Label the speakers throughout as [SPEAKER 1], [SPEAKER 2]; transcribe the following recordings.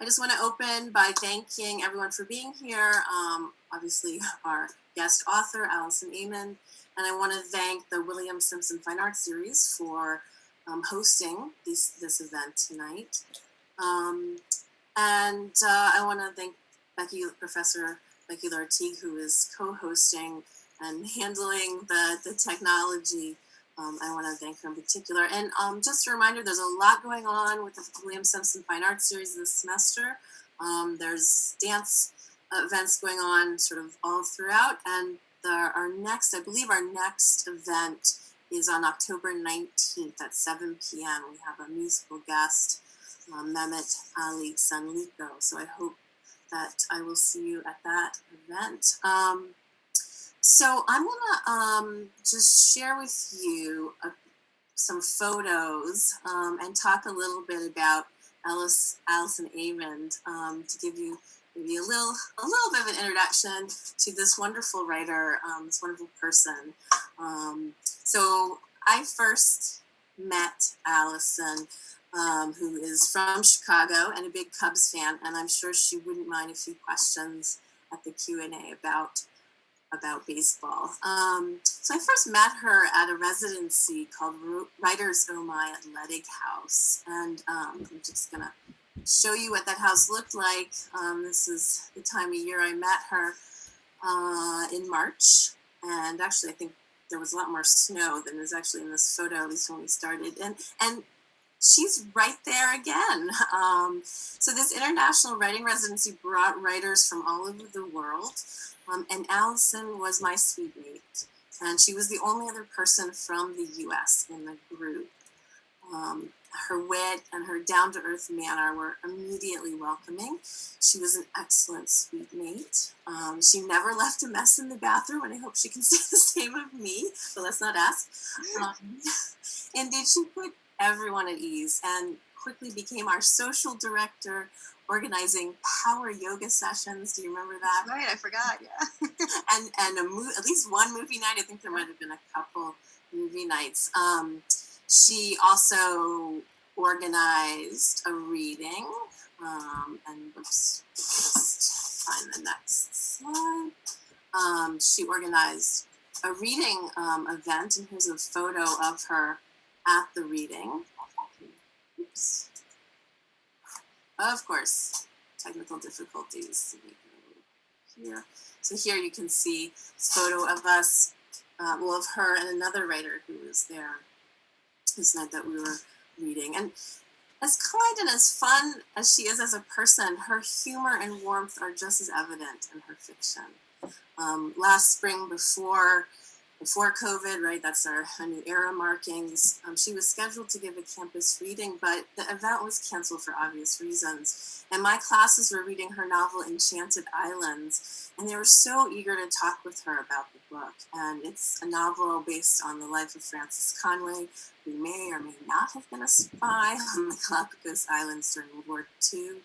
[SPEAKER 1] I just want to open by thanking everyone for being here. Obviously, our guest author, Allison, and I want to thank the William Simpson Fine Arts Series for hosting this event tonight. And I want to thank Professor Becky Lartigue, who is co-hosting and handling the technology. I want to thank her in particular. And just a reminder, there's a lot going on with the William Simpson Fine Arts Series this semester. There's dance events going on sort of all throughout. And our next event is on October 19th at 7 p.m. We have a musical guest, Mehmet Ali Sanliko. So I hope that I will see you at that event. So I'm gonna just share with you some photos and talk a little bit about Allison Amond to give you maybe a little bit of an introduction to this wonderful writer, this wonderful person. So I first met Allison, who is from Chicago and a big Cubs fan, and I'm sure she wouldn't mind a few questions at the Q&A about baseball. So I first met her at a residency called Writers Oh My Athletic House. And I'm just gonna show you what that house looked like. This is the time of year I met her in March. And actually I think there was a lot more snow than is actually in this photo, at least when we started. And she's right there again. So this international writing residency brought writers from all over the world. And Allison was my suite mate, and she was the only other person from the U.S. in the group. Her wit and her down-to-earth manner were immediately welcoming. She was an excellent suite mate. She never left a mess in the bathroom, and I hope she can say the same of me, but let's not ask. Indeed, she put everyone at ease and quickly became our social director, organizing power yoga sessions. Do you remember that?
[SPEAKER 2] Right, I forgot, yeah.
[SPEAKER 1] and at least one movie night. I think there might have been a couple movie nights. She also organized a reading, and let's just find the next slide. She organized a reading event, and here's a photo of her at the reading. Oops. Of course, technical difficulties. Here. So here you can see this photo of us, of her and another writer who was there this night that we were reading. And as kind and as fun as she is as a person, her humor and warmth are just as evident in her fiction. Last spring, before COVID, right, that's our new era markings, she was scheduled to give a campus reading, but the event was canceled for obvious reasons. And my classes were reading her novel, Enchanted Islands, and they were so eager to talk with her about the book. And it's a novel based on the life of Francis Conway, who may or may not have been a spy on the Galapagos Islands during World War II.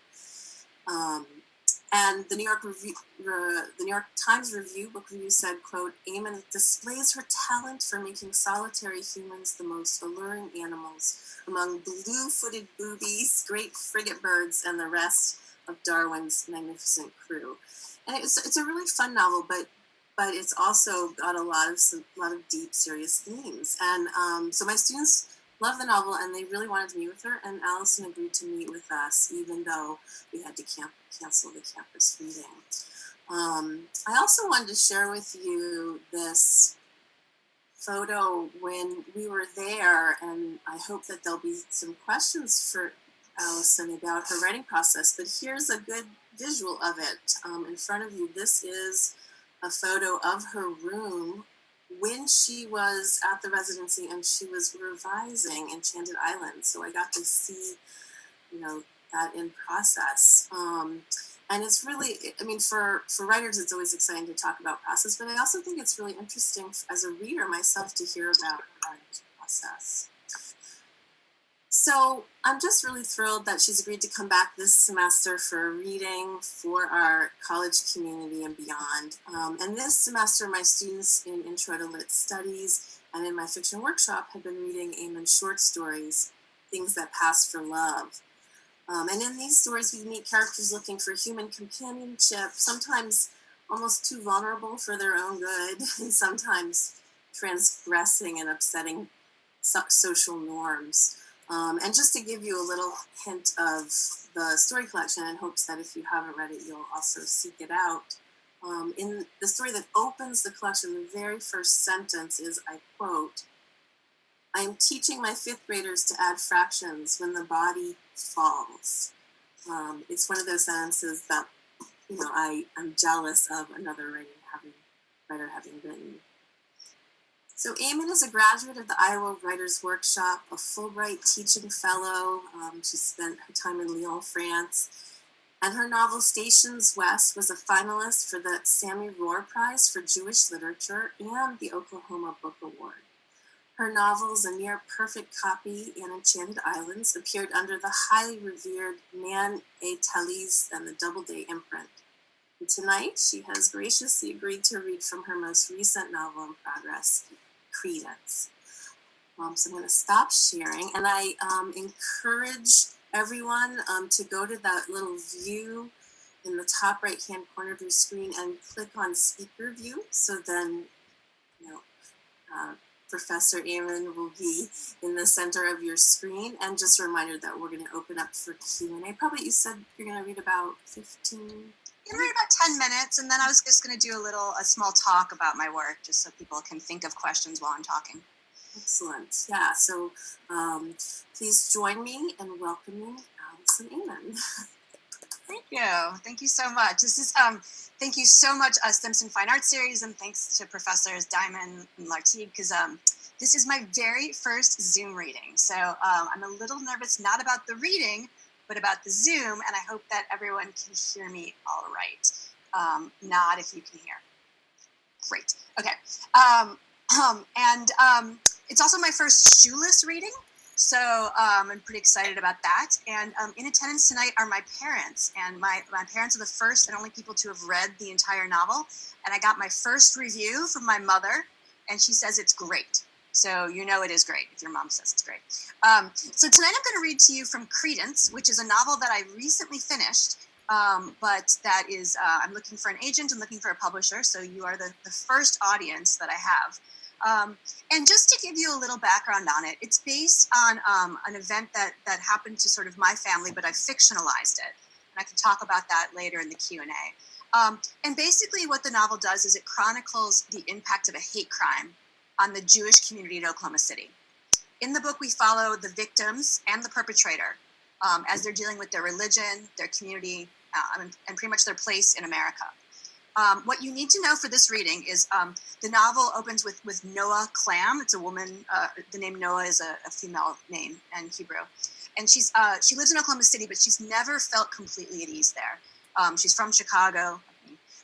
[SPEAKER 1] And the New York Times book review said, quote, Amond displays her talent for making solitary humans the most alluring animals among blue-footed boobies, great frigate birds, and the rest of Darwin's magnificent crew. And it's a really fun novel, but it's also got a lot of deep, serious themes. And so my students loved the novel, and they really wanted to meet with her, and Allison agreed to meet with us, even though we had to cancel the campus reading. I also wanted to share with you this photo when we were there, and I hope that there'll be some questions for Allison about her writing process, but here's a good visual of it in front of you. This is a photo of her room when she was at the residency and she was revising Enchanted Islands. So I got to see, that in process. And it's really, for writers, it's always exciting to talk about process, but I also think it's really interesting as a reader myself to hear about her writing process. So I'm just really thrilled that she's agreed to come back this semester for a reading for our college community and beyond. And this semester, my students in Intro to Lit Studies and in my fiction workshop have been reading Amond's short stories, Things That Pass for Love. And in these stories, we meet characters looking for human companionship, sometimes almost too vulnerable for their own good, and sometimes transgressing and upsetting social norms. And just to give you a little hint of the story collection, in hopes that if you haven't read it, you'll also seek it out. In the story that opens the collection, the very first sentence is, I quote, "I am teaching my fifth graders to add fractions when the body falls." It's one of those sentences that, I'm jealous of another writer having written. So Eamon is a graduate of the Iowa Writers Workshop, a Fulbright teaching fellow. She spent her time in Lyon, France. And her novel Stations West was a finalist for the Sami Rohr Prize for Jewish Literature and the Oklahoma Book Award. Her novels, A Near Perfect Copy and Enchanted Islands, appeared under the highly revered Man A. Tallis and the Doubleday imprint. And tonight, she has graciously agreed to read from her most recent novel in progress, Credence. So I'm going to stop sharing, and I encourage everyone to go to that little view in the top right-hand corner of your screen and click on speaker view. So then, Professor Eamon will be in the center of your screen. And just a reminder that we're going to open up for Q&A. Probably you said you're going to read about 15.
[SPEAKER 2] I'm going to read about 10 minutes, and then I was just going to do a small talk about my work, just so people can think of questions while I'm talking.
[SPEAKER 1] Excellent. Yeah, so please join me in welcoming Allison Eamon.
[SPEAKER 2] Thank you. Thank you so much. This is thank you so much, Simpson Fine Arts Series, and thanks to Professors Diamond and Lartigue, because this is my very first Zoom reading. So I'm a little nervous, not about the reading, but about the Zoom, and I hope that everyone can hear me all right. Nod if you can hear. Great. Okay. It's also my first shoeless reading, so I'm pretty excited about that. And in attendance tonight are my parents, and my parents are the first and only people to have read the entire novel. And I got my first review from my mother, and she says it's great. So it is great if your mom says it's great. So tonight I'm going to read to you from Credence, which is a novel that I recently finished, but that is, I'm looking for an agent and looking for a publisher, so you are the first audience that I have. And just to give you a little background on it, it's based on an event that happened to sort of my family, but I fictionalized it. And I can talk about that later in the Q&A. And basically what the novel does is it chronicles the impact of a hate crime on the Jewish community in Oklahoma City. In the book, we follow the victims and the perpetrator as they're dealing with their religion, their community, and pretty much their place in America. What you need to know for this reading is the novel opens with Noah Clam. It's a woman. The name Noah is a female name in Hebrew. And she lives in Oklahoma City, but she's never felt completely at ease there. She's from Chicago,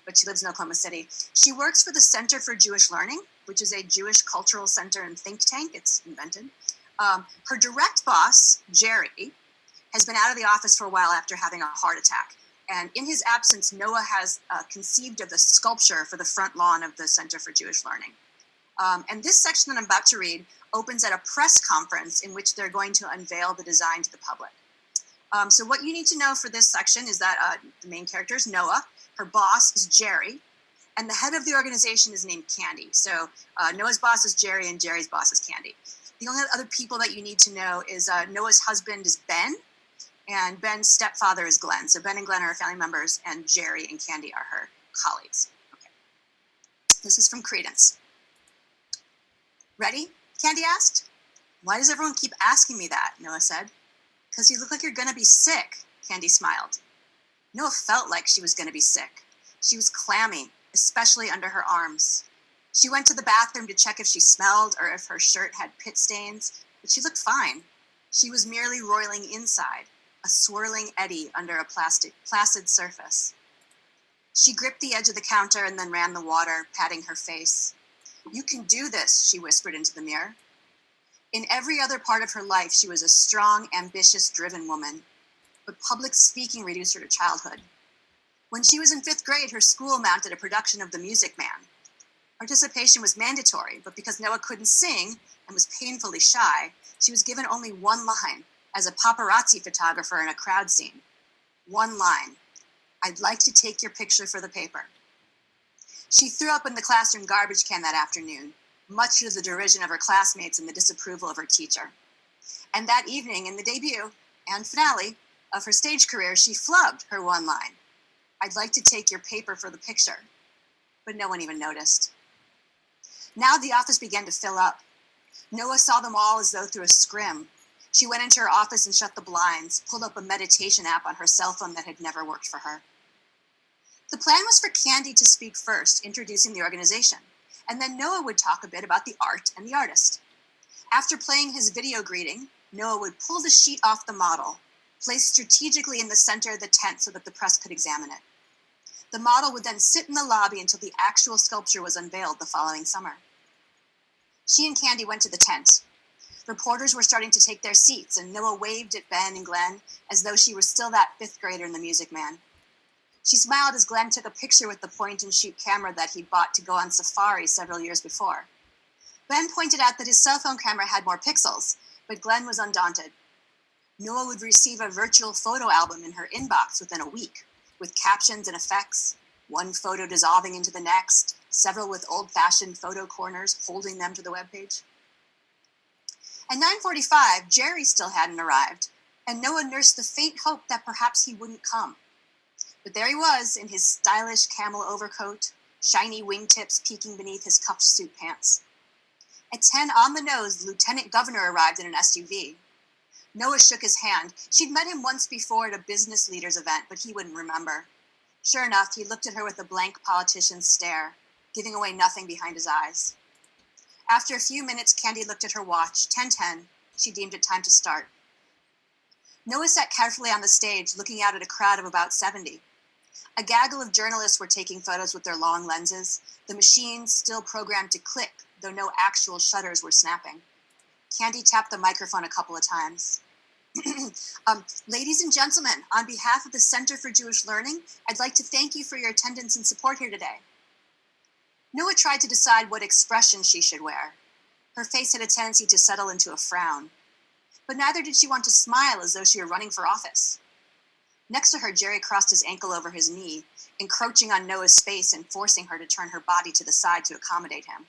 [SPEAKER 2] but she lives in Oklahoma City. She works for the Center for Jewish Learning, which is a Jewish cultural center and think tank. It's invented. Her direct boss, Jerry, has been out of the office for a while after having a heart attack. And in his absence, Noah has conceived of the sculpture for the front lawn of the Center for Jewish Learning. And this section that I'm about to read opens at a press conference in which they're going to unveil the design to the public. So what you need to know for this section is that the main character is Noah, her boss is Jerry, and the head of the organization is named Candy. So Noah's boss is Jerry and Jerry's boss is Candy. The only other people that you need to know is Noah's husband is Ben, and Ben's stepfather is Glenn. So Ben and Glenn are family members, and Jerry and Candy are her colleagues. Okay. This is from Credence. Ready? Candy asked. Why does everyone keep asking me that? Noah said. Because you look like you're going to be sick, Candy smiled. Noah felt like she was going to be sick. She was clammy, especially under her arms. She went to the bathroom to check if she smelled or if her shirt had pit stains, but she looked fine. She was merely roiling inside, a swirling eddy under a placid surface. She gripped the edge of the counter and then ran the water, patting her face. You can do this, she whispered into the mirror. In every other part of her life, she was a strong, ambitious, driven woman, but public speaking reduced her to childhood. When she was in 5th grade, her school mounted a production of The Music Man. Participation was mandatory, but because Noah couldn't sing and was painfully shy, she was given only one line, as a paparazzi photographer in a crowd scene. One line, "I'd like to take your picture for the paper." She threw up in the classroom garbage can that afternoon, much to the derision of her classmates and the disapproval of her teacher. And that evening, in the debut and finale of her stage career, she flubbed her one line, "I'd like to take your paper for the picture." But no one even noticed. Now the office began to fill up. Noah saw them all as though through a scrim. She went into her office and shut the blinds, pulled up a meditation app on her cell phone that had never worked for her. The plan was for Candy to speak first, introducing the organization, and then Noah would talk a bit about the art and the artist. After playing his video greeting, Noah would pull the sheet off the model, placed strategically in the center of the tent so that the press could examine it. The model would then sit in the lobby until the actual sculpture was unveiled the following summer. She and Candy went to the tent. Reporters were starting to take their seats, and Noah waved at Ben and Glenn as though she were still that fifth grader in The Music Man. She smiled as Glenn took a picture with the point-and-shoot camera that he'd bought to go on safari several years before. Ben pointed out that his cell phone camera had more pixels, but Glenn was undaunted. Noah would receive a virtual photo album in her inbox within a week, with captions and effects, one photo dissolving into the next, several with old-fashioned photo corners holding them to the webpage. At 9:45, Jerry still hadn't arrived, and Noah nursed the faint hope that perhaps he wouldn't come. But there he was, in his stylish camel overcoat, shiny wingtips peeking beneath his cuffed suit pants. At 10 on the nose, the lieutenant governor arrived in an SUV. Noah shook his hand. She'd met him once before at a business leaders event, but he wouldn't remember. Sure enough, he looked at her with a blank politician's stare, giving away nothing behind his eyes. After a few minutes, Candy looked at her watch, 10:10. She deemed it time to start. Noah sat carefully on the stage, looking out at a crowd of about 70. A gaggle of journalists were taking photos with their long lenses, the machines still programmed to click, though no actual shutters were snapping. Candy tapped the microphone a couple of times. Ladies and gentlemen, on behalf of the Center for Jewish Learning, I'd like to thank you for your attendance and support here today. Noah tried to decide what expression she should wear. Her face had a tendency to settle into a frown. But neither did she want to smile as though she were running for office. Next to her, Jerry crossed his ankle over his knee, encroaching on Noah's space and forcing her to turn her body to the side to accommodate him.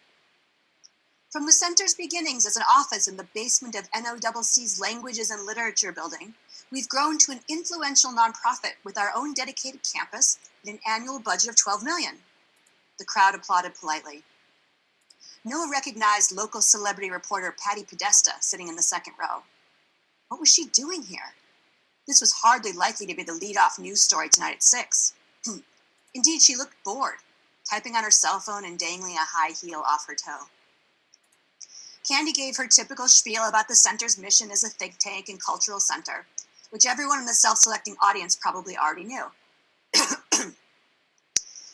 [SPEAKER 2] From the center's beginnings as an office in the basement of NOCC's Languages and Literature building, we've grown to an influential nonprofit with our own dedicated campus and an annual budget of $12 million. The crowd applauded politely. Noah recognized local celebrity reporter Patty Podesta sitting in the second row. What was she doing here? This was hardly likely to be the lead-off news story tonight at 6. Indeed, she looked bored, typing on her cell phone and dangling a high heel off her toe. Candy gave her typical spiel about the center's mission as a think tank and cultural center, which everyone in the self-selecting audience probably already knew.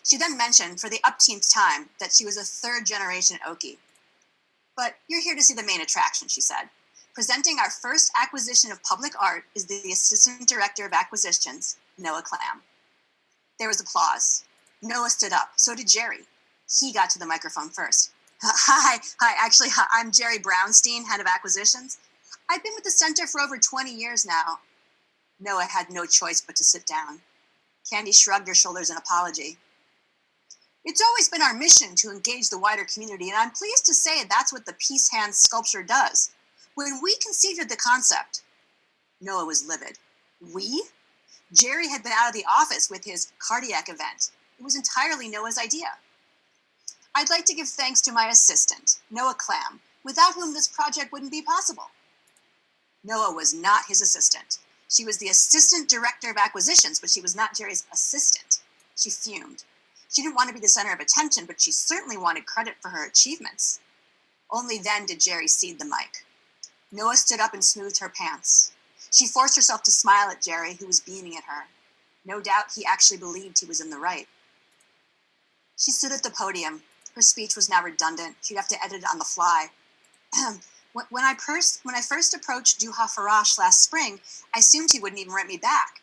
[SPEAKER 2] She then mentioned, for the upteenth time, that she was a third-generation Okie. But you're here to see the main attraction, she said. Presenting our first acquisition of public art is the Assistant Director of Acquisitions, Noah Clam. There was applause. Noah stood up. So did Jerry. He got to the microphone first. Actually, I'm Jerry Brownstein, head of acquisitions. I've been with the center for over 20 years now. Noah had no choice but to sit down. Candy shrugged her shoulders in apology. It's always been our mission to engage the wider community, and I'm pleased to say that's what the Peace Hand sculpture does. When we conceived of the concept, Noah was livid. We? Jerry had been out of the office with his cardiac event. It was entirely Noah's idea. I'd like to give thanks to my assistant, Noah Clam, without whom this project wouldn't be possible. Noah was not his assistant. She was the Assistant Director of Acquisitions, but she was not Jerry's assistant. She fumed. She didn't want to be the center of attention, but she certainly wanted credit for her achievements. Only then did Jerry cede the mic. Noah stood up and smoothed her pants. She forced herself to smile at Jerry, who was beaming at her. No doubt he actually believed he was in the right. She stood at the podium. Her speech was now redundant. She'd have to edit it on the fly. When I first approached Juha Farash last spring, I assumed he wouldn't even write me back.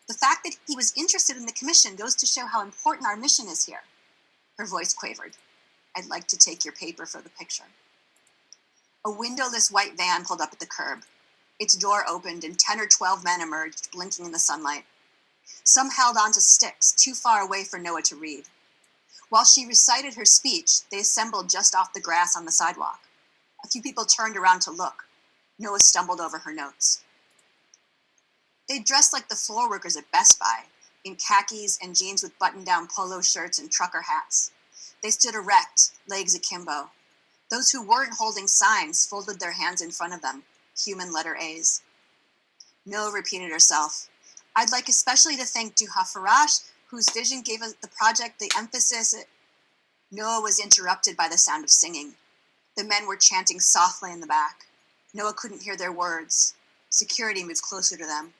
[SPEAKER 2] The fact that he was interested in the commission goes to show how important our mission is here. Her voice quavered. I'd like to take your paper for the picture. A windowless white van pulled up at the curb. Its door opened and 10 or 12 men emerged, blinking in the sunlight. Some held onto sticks, too far away for Noah to read. While she recited her speech, they assembled just off the grass on the sidewalk. A few people turned around to look. Noah stumbled over her notes. They dressed like the floor workers at Best Buy, in khakis and jeans with button-down polo shirts and trucker hats. They stood erect, legs akimbo. Those who weren't holding signs folded their hands in front of them, human letter A's. Noah repeated herself. I'd like especially to thank Duha Farash, whose vision gave us the project the emphasis. Noah was interrupted by the sound of singing. The men were chanting softly in the back. Noah couldn't hear their words. Security moved closer to them.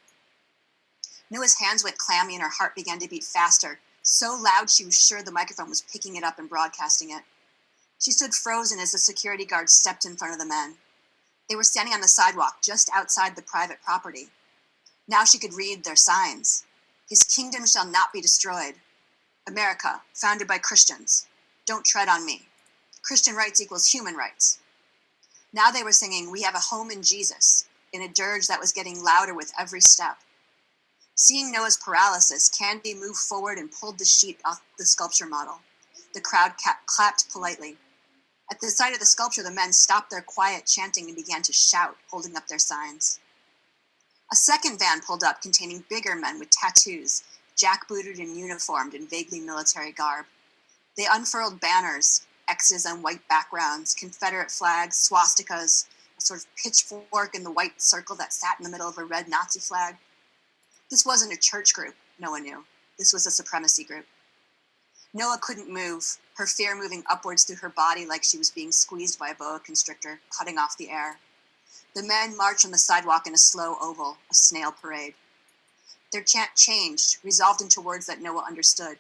[SPEAKER 2] Noah's hands went clammy and her heart began to beat faster, so loud she was sure the microphone was picking it up and broadcasting it. She stood frozen as the security guards stepped in front of the men. They were standing on the sidewalk just outside the private property. Now she could read their signs. His kingdom shall not be destroyed. America, founded by Christians. Don't tread on me. Christian rights equals human rights. Now they were singing, We Have a Home in Jesus, in a dirge that was getting louder with every step. Seeing Noah's paralysis, Candy moved forward and pulled the sheet off the sculpture model. The crowd clapped politely. At the sight of the sculpture, the men stopped their quiet chanting and began to shout, holding up their signs. A second van pulled up containing bigger men with tattoos, jackbooted and uniformed in vaguely military garb. They unfurled banners, X's on white backgrounds, Confederate flags, swastikas, a sort of pitchfork in the white circle that sat in the middle of a red Nazi flag. This wasn't a church group, Noah knew. This was a supremacy group. Noah couldn't move, her fear moving upwards through her body like she was being squeezed by a boa constrictor, cutting off the air. The men marched on the sidewalk in a slow oval, a snail parade. Their chant changed, resolved into words that Noah understood.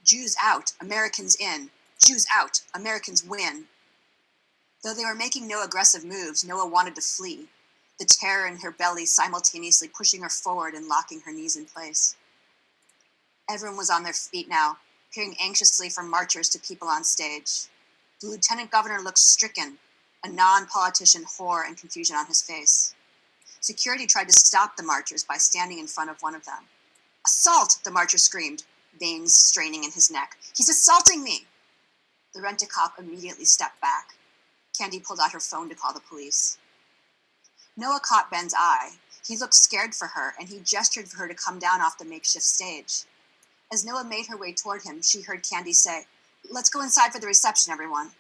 [SPEAKER 2] Jews out, Americans in. Jews out, Americans win. Though they were making no aggressive moves, Noah wanted to flee, the terror in her belly simultaneously pushing her forward and locking her knees in place. Everyone was on their feet now, peering anxiously from marchers to people on stage. The lieutenant governor looked stricken, a non-politician horror and confusion on his face. Security tried to stop the marchers by standing in front of one of them. Assault, the marcher screamed, veins straining in his neck. He's assaulting me! The rent-a-cop immediately stepped back. Candy pulled out her phone to call the police. Noah caught Ben's eye. He looked scared for her, and he gestured for her to come down off the makeshift stage. As Noah made her way toward him, she heard Candy say, Let's go inside for the reception, everyone.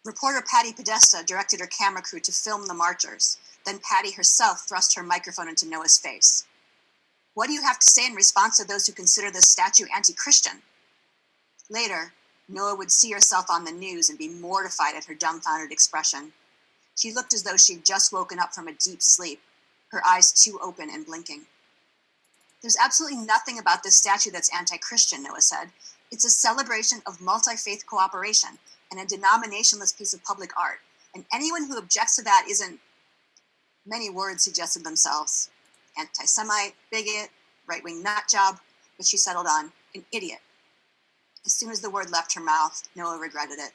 [SPEAKER 2] Reporter Patty Podesta directed her camera crew to film the marchers. Then Patty herself thrust her microphone into Noah's face. What do you have to say in response to those who consider this statue anti-Christian? Later, Noah would see herself on the news and be mortified at her dumbfounded expression. She looked as though she'd just woken up from a deep sleep, her eyes too open and blinking. There's absolutely nothing about this statue that's anti-Christian, Noah said. It's a celebration of multi-faith cooperation and a denominationless piece of public art. And anyone who objects to that isn't... Many words suggested themselves. Anti-Semite, bigot, right-wing nutjob, but she settled on an idiot. As soon as the word left her mouth, Noah regretted it.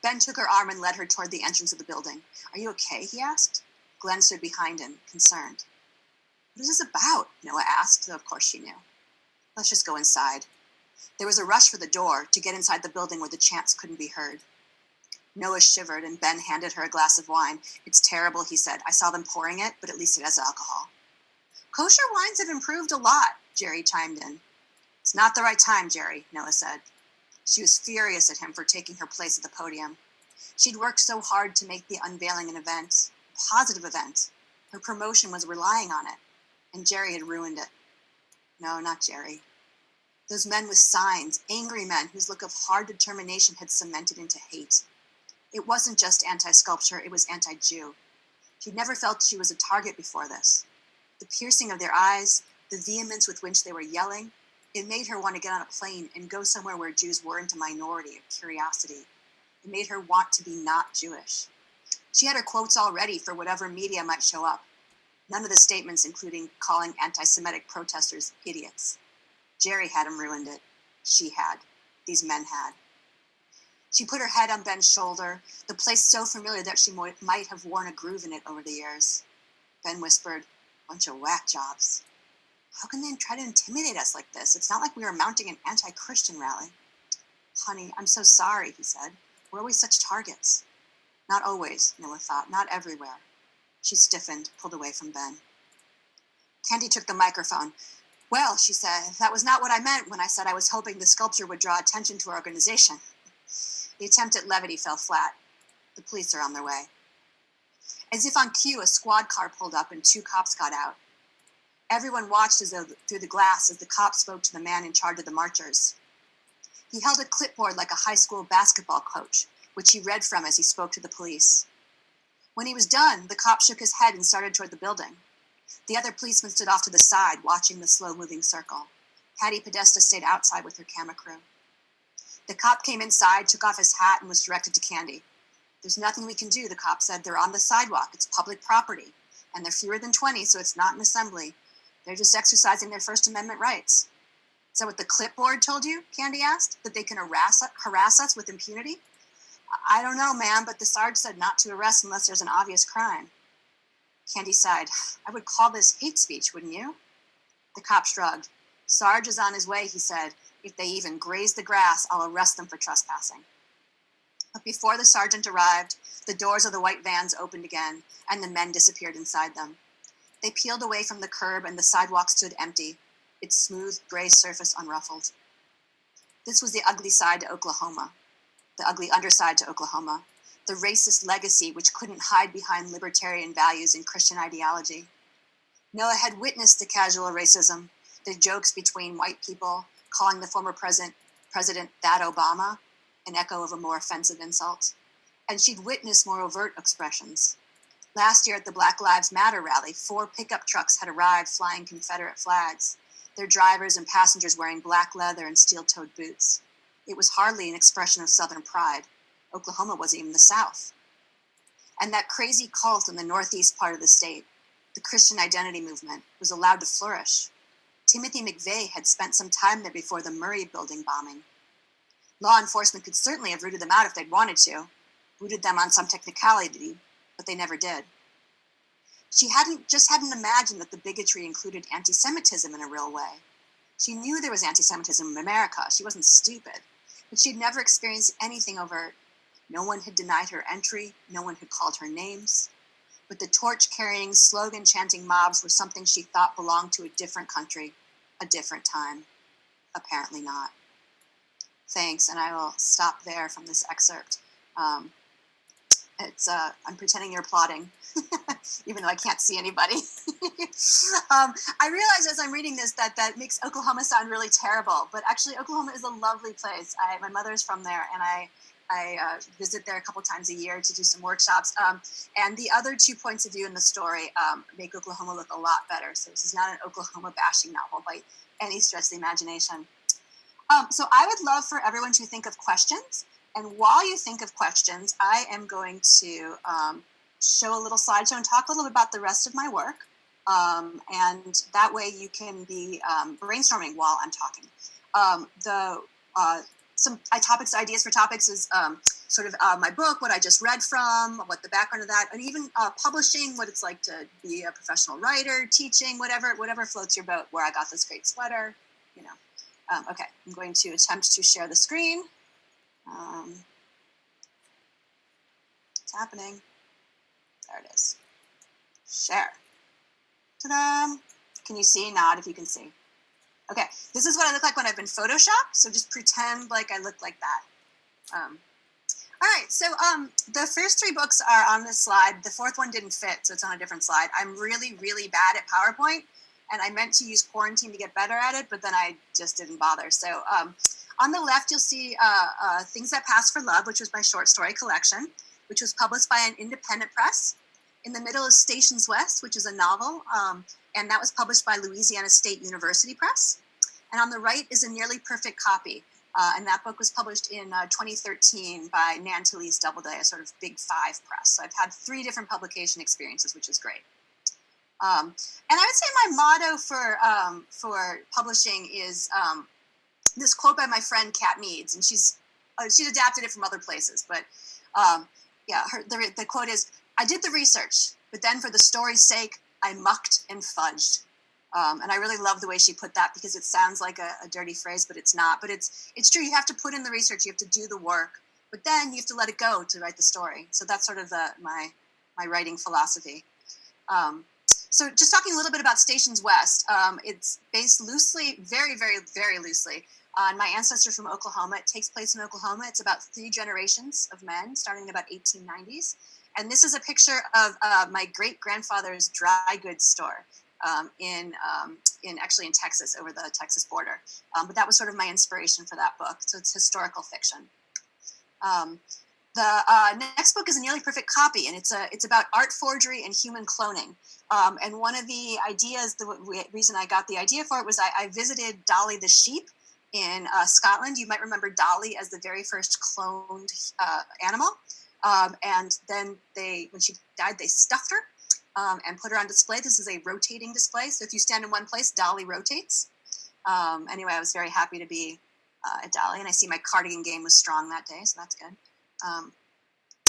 [SPEAKER 2] Ben took her arm and led her toward the entrance of the building. Are you okay? He asked. Glenn stood behind him, concerned. What is this about? Noah asked, though of course she knew. Let's just go inside. There was a rush for the door to get inside the building where the chants couldn't be heard. Noah shivered and Ben handed her a glass of wine. It's terrible, he said. I saw them pouring it, but at least it has alcohol. Kosher wines have improved a lot, Jerry chimed in. It's not the right time, Jerry, Noah said. She was furious at him for taking her place at the podium. She'd worked so hard to make the unveiling an event, a positive event. Her promotion was relying on it, and Jerry had ruined it. No, not Jerry. Those men with signs, angry men whose look of hard determination had cemented into hate. It wasn't just anti-sculpture, it was anti-Jew. She'd never felt she was a target before this. The piercing of their eyes, the vehemence with which they were yelling, it made her want to get on a plane and go somewhere where Jews weren't a minority of curiosity. It made her want to be not Jewish. She had her quotes all ready for whatever media might show up. None of the statements including calling anti-Semitic protesters idiots. Jerry hadn't ruined it. She had. These men had. She put her head on Ben's shoulder, the place so familiar that she might have worn a groove in it over the years. Ben whispered, "Bunch of whack jobs. How can they try to intimidate us like this? It's not like we are mounting an anti-Christian rally." "Honey, I'm so sorry," he said. "We're always such targets." Not always, Noah thought, not everywhere. She stiffened, pulled away from Ben. Candy took the microphone. "Well," she said, "that was not what I meant when I said I was hoping the sculpture would draw attention to our organization." The attempt at levity fell flat. "The police are on their way." As if on cue, a squad car pulled up and 2 cops got out. Everyone watched as though through the glass as the cop spoke to the man in charge of the marchers. He held a clipboard like a high school basketball coach, which he read from as he spoke to the police. When he was done, the cop shook his head and started toward the building. The other policeman stood off to the side, watching the slow-moving circle. Hattie Podesta stayed outside with her camera crew. The cop came inside, took off his hat, and was directed to Candy. "There's nothing we can do," the cop said. "They're on the sidewalk. It's public property. And they're fewer than 20, so it's not an assembly. They're just exercising their First Amendment rights." "Is that what the clipboard told you?" Candy asked. "That they can harass us with impunity?" "I don't know, ma'am, but the Sarge said not to arrest unless there's an obvious crime." Candy sighed. "I would call this hate speech, wouldn't you?" The cop shrugged. "Sarge is on his way," he said. "If they even graze the grass, I'll arrest them for trespassing." But before the sergeant arrived, the doors of the white vans opened again, and the men disappeared inside them. They peeled away from the curb, and the sidewalk stood empty, its smooth gray surface unruffled. This was the ugly side to Oklahoma, the ugly underside to Oklahoma, the racist legacy which couldn't hide behind libertarian values and Christian ideology. Noah had witnessed the casual racism, the jokes between white people, calling the former president "that Obama," an echo of a more offensive insult. And she'd witnessed more overt expressions. Last year at the Black Lives Matter rally, 4 pickup trucks had arrived flying Confederate flags, their drivers and passengers wearing black leather and steel-toed boots. It was hardly an expression of Southern pride. Oklahoma wasn't even the South. And that crazy cult in the northeast part of the state, the Christian identity movement, was allowed to flourish. Timothy McVeigh had spent some time there before the Murray building bombing. Law enforcement could certainly have rooted them out if they'd wanted to, rooted them on some technicality, but they never did. She hadn't imagined that the bigotry included anti-Semitism in a real way. She knew there was anti-Semitism in America. She wasn't stupid, but she'd never experienced anything overt. No one had denied her entry. No one had called her names. But the torch-carrying, slogan-chanting mobs were something she thought belonged to a different country, a different time. Apparently not. Thanks, and I will stop there from this excerpt. I'm pretending you're applauding, even though I can't see anybody. I realize as I'm reading this that makes Oklahoma sound really terrible, but actually Oklahoma is a lovely place. My mother's from there, and I visit there a couple times a year to do some workshops. And the other 2 points of view in the story make Oklahoma look a lot better. So this is not an Oklahoma bashing novel by any stretch of the imagination. So I would love for everyone to think of questions. And while you think of questions, I am going to show a little slideshow and talk a little bit about the rest of my work. And that way you can be brainstorming while I'm talking. Some ideas for topics is sort of my book, what I just read from, what the background of that, and even publishing, what it's like to be a professional writer, teaching, whatever floats your boat, where I got this great sweater, you know. Okay, I'm going to attempt to share the screen. It's happening. There it is. Share. Ta-da! Can you see? Nod if you can see. Okay, this is what I look like when I've been photoshopped, so just pretend like I look like that. All right, so the first 3 books are on this slide. The 4th one didn't fit, so it's on a different slide. I'm really, really bad at PowerPoint, and I meant to use quarantine to get better at it, but then I just didn't bother. So on the left, you'll see Things That Pass for Love, which was my short story collection, which was published by an independent press. In the middle is Stations West, which is a novel, and that was published by Louisiana State University Press. And on the right is A Nearly Perfect Copy, and that book was published in 2013 by Nan Talese Doubleday, a sort of big 5 press. So I've had 3 different publication experiences, which is great. And I would say my motto for publishing is this quote by my friend Kat Meads, and she's she's adapted it from other places, but yeah, the quote is, "I did the research, but then for the story's sake, I mucked and fudged." And I really love the way she put that, because it sounds like a dirty phrase, but it's not. But it's true. You have to put in the research. You have to do the work, but then you have to let it go to write the story. So that's sort of my writing philosophy. So just talking a little bit about Stations West, it's based loosely, very, very, very loosely, on my ancestors from Oklahoma. It takes place in Oklahoma. It's about 3 generations of men, starting in about 1890s. And this is a picture of my great-grandfather's dry goods store in actually in Texas, over the Texas border. But that was sort of my inspiration for that book. So it's historical fiction. The next book is A Nearly Perfect Copy, and it's about art forgery and human cloning. And one of the ideas, the reason I got the idea for it was I visited Dolly the sheep in Scotland. You might remember Dolly as the very first cloned animal. And then when she died, they stuffed her and put her on display. This is a rotating display. So if you stand in one place, Dolly rotates. Anyway, I was very happy to be at Dolly, and I see my cardigan game was strong that day, so that's good.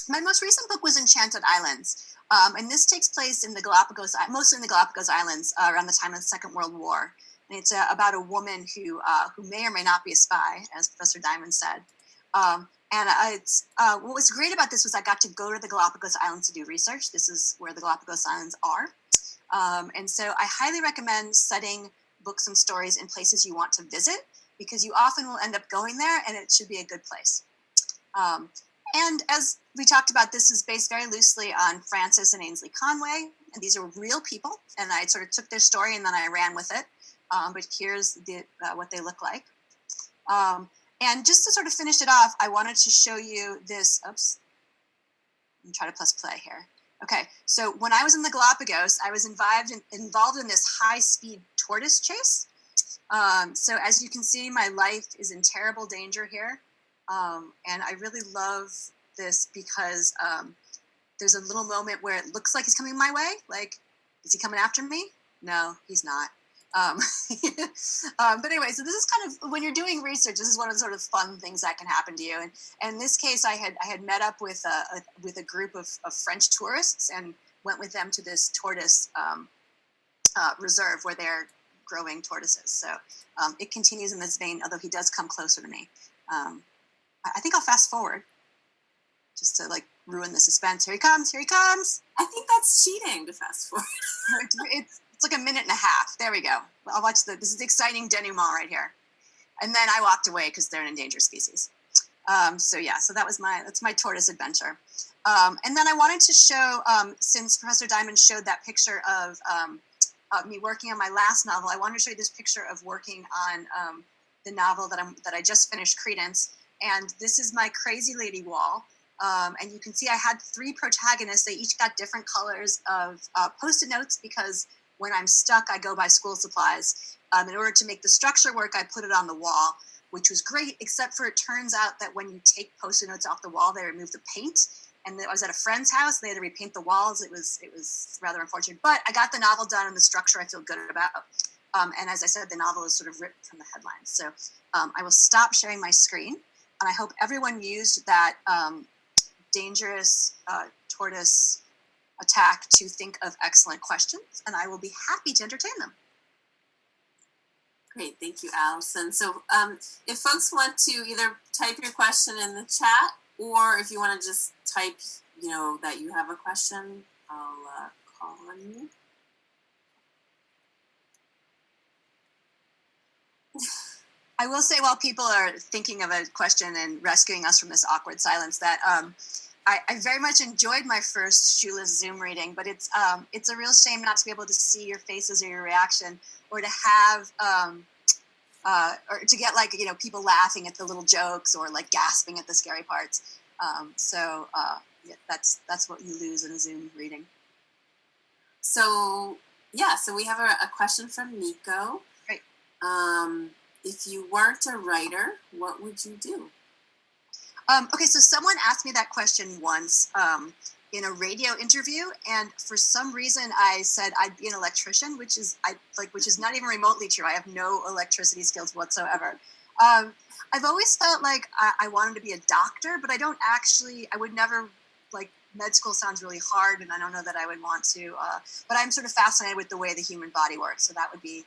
[SPEAKER 2] My most recent book was Enchanted Islands, and this takes place in the Galapagos, mostly in the Galapagos Islands, around the time of the Second World War. And it's about a woman who may or may not be a spy, as Professor Diamond said. What was great about this was I got to go to the Galapagos Islands to do research. This is where the Galapagos Islands are. And so I highly recommend setting books and stories in places you want to visit, because you often will end up going there, and it should be a good place. And as we talked about, this is based very loosely on Francis and Ainsley Conway, and these are real people, and I sort of took their story and then I ran with it. But here's what they look like. And just to sort of finish it off, I wanted to show you this. Oops. Let me try to press play here. Okay, so when I was in the Galapagos, I was involved in this high-speed tortoise chase. So as you can see, my life is in terrible danger here. And I really love this because there's a little moment where it looks like he's coming my way. Like, is he coming after me? No, he's not. But anyway, so this is kind of, when you're doing research, this is one of the sort of fun things that can happen to you. And in this case, I had met up with a group of French tourists and went with them to this tortoise reserve where they're growing tortoises. So it continues in this vein, although he does come closer to me. I think I'll fast forward just to like ruin the suspense. Here he comes. Here he comes.
[SPEAKER 1] I think that's cheating to fast forward.
[SPEAKER 2] It's like a minute and a half. There we go. I'll watch this is the exciting denouement right here. And then I walked away because they're an endangered species. So yeah, so that's my tortoise adventure. And then I wanted to show, since Professor Diamond showed that picture of me working on my last novel, I wanted to show you this picture of working on the novel that I just finished, Credence. And this is my crazy lady wall. And you can see I had 3 protagonists. They each got different colors of Post-it notes, because when I'm stuck, I go buy school supplies. In order to make the structure work, I put it on the wall, which was great, except for it turns out that when you take Post-it notes off the wall, they remove the paint. And I was at a friend's house, and they had to repaint the walls. It was rather unfortunate. But I got the novel done, and the structure I feel good about. And as I said, the novel is sort of ripped from the headlines. So I will stop sharing my screen. And I hope everyone used that dangerous tortoise attack to think of excellent questions, and I will be happy to entertain them.
[SPEAKER 1] Great, thank you, Allison. So if folks want to either type your question in the chat, or if you want to just type, that you have a question, I'll call on you.
[SPEAKER 2] I will say, while people are thinking of a question and rescuing us from this awkward silence, that I very much enjoyed my first Shoeless Zoom reading, but it's a real shame not to be able to see your faces or your reaction, or to have or to get people laughing at the little jokes, or like gasping at the scary parts. Yeah, that's what you lose in a Zoom reading.
[SPEAKER 1] So yeah, so we have a question from Nico.
[SPEAKER 2] Great.
[SPEAKER 1] If you weren't a writer, what would you do?
[SPEAKER 2] Okay, so someone asked me that question once in a radio interview, and for some reason I said I'd be an electrician, which is not even remotely true. I have no electricity skills whatsoever. I've always felt like I wanted to be a doctor, but I would never, like, med school sounds really hard, and I don't know that I would want to, but I'm sort of fascinated with the way the human body works, so that would be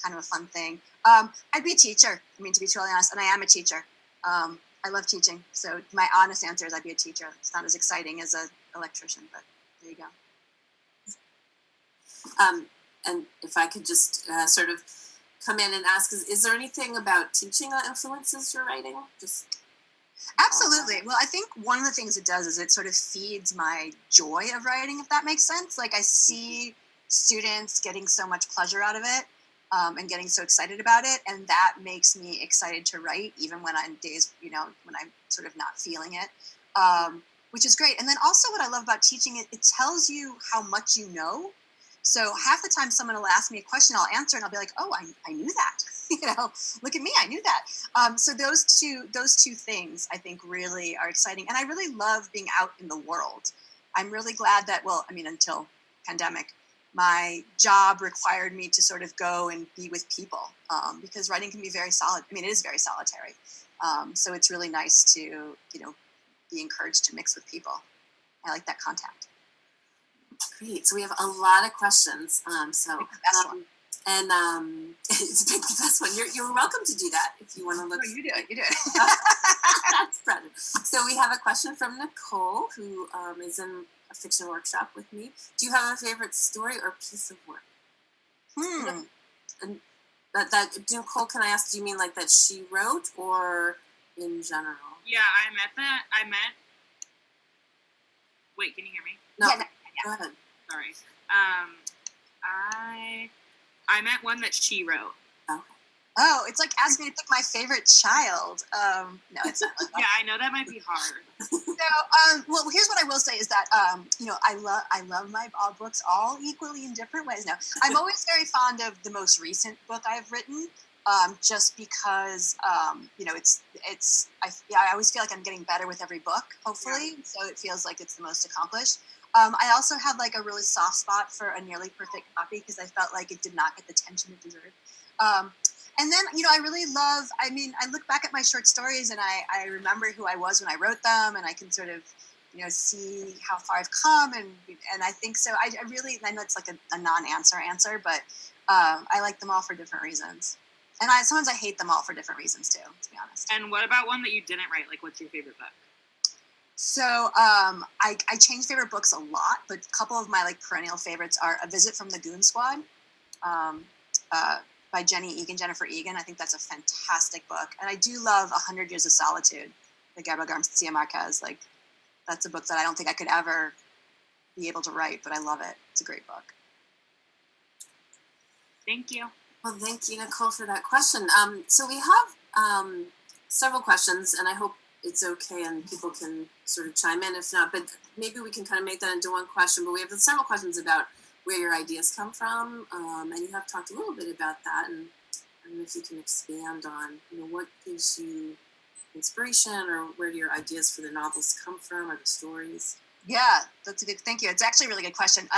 [SPEAKER 2] kind of a fun thing. I'd be a teacher, I mean, to be totally honest, and I am a teacher. I love teaching, so my honest answer is I'd be a teacher. It's not as exciting as an electrician, but there you go.
[SPEAKER 1] And if I could just sort of come in and ask, is there anything about teaching that influences your writing? Just
[SPEAKER 2] Absolutely. Well, I think one of the things it does is it sort of feeds my joy of writing, if that makes sense. Like, I see students getting so much pleasure out of it, and getting so excited about it, and that makes me excited to write, even when I'm days, when I'm sort of not feeling it, which is great. And then also, what I love about teaching, it tells you how much you know. So half the time someone will ask me a question, I'll answer, and I'll be like, oh, I knew that. Look at me, I knew that. So those two things, I think, really are exciting. And I really love being out in the world. I'm really glad that, well, I mean, until pandemic, my job required me to sort of go and be with people, because writing can be very it is very solitary. So it's really nice to, be encouraged to mix with people. I like that contact.
[SPEAKER 1] Great. So we have a lot of questions. It's
[SPEAKER 2] the best one.
[SPEAKER 1] And it's pick the best one. You're welcome to do that if you want to look.
[SPEAKER 2] No, you do it.
[SPEAKER 1] That's better. So we have a question from Nicole, who is in a fiction workshop with me. Do you have a favorite story or piece of work? And Nicole, can I ask? Do you mean like that she wrote, or in general?
[SPEAKER 3] Yeah, I meant. Wait, can you hear me?
[SPEAKER 1] No.
[SPEAKER 2] Yeah.
[SPEAKER 1] Go ahead.
[SPEAKER 3] Sorry. I meant one that she wrote.
[SPEAKER 1] Okay.
[SPEAKER 2] Oh, it's like asking me to pick my favorite child. No, it's not.
[SPEAKER 3] Yeah, I know that might be hard.
[SPEAKER 2] So, well, here's what I will say is that, I love my books all equally in different ways. Now, I'm always very fond of the most recent book I've written, just because, I always feel like I'm getting better with every book, hopefully. Yeah. So it feels like it's the most accomplished. I also have like a really soft spot for A Nearly Perfect Copy, because I felt like it did not get the attention it deserved. And then, I really love, I look back at my short stories and I remember who I was when I wrote them, and I can sort of, see how far I've come. And I think so. I know it's like a non-answer answer, but I like them all for different reasons. And sometimes I hate them all for different reasons too, to be honest.
[SPEAKER 3] And what about one that you didn't write? Like, what's your favorite book?
[SPEAKER 2] So I change favorite books a lot, but a couple of my like perennial favorites are A Visit from the Goon Squad, by Jennifer Egan. I think that's a fantastic book. And I do love 100 Years of Solitude by Gabriel Garcia Marquez. Like, that's a book that I don't think I could ever be able to write, but I love it. It's a great book.
[SPEAKER 3] Thank you.
[SPEAKER 1] Well, thank you, Nicole, for that question. So we have several questions, and I hope it's okay and people can sort of chime in if not, but maybe we can kind of make that into one question. But we have several questions about where your ideas come from, and you have talked a little bit about that, and I don't know if you can expand on, what gives you inspiration, or where do your ideas for the novels come from, or the stories?
[SPEAKER 2] Yeah, that's a good, thank you. It's actually a really good question.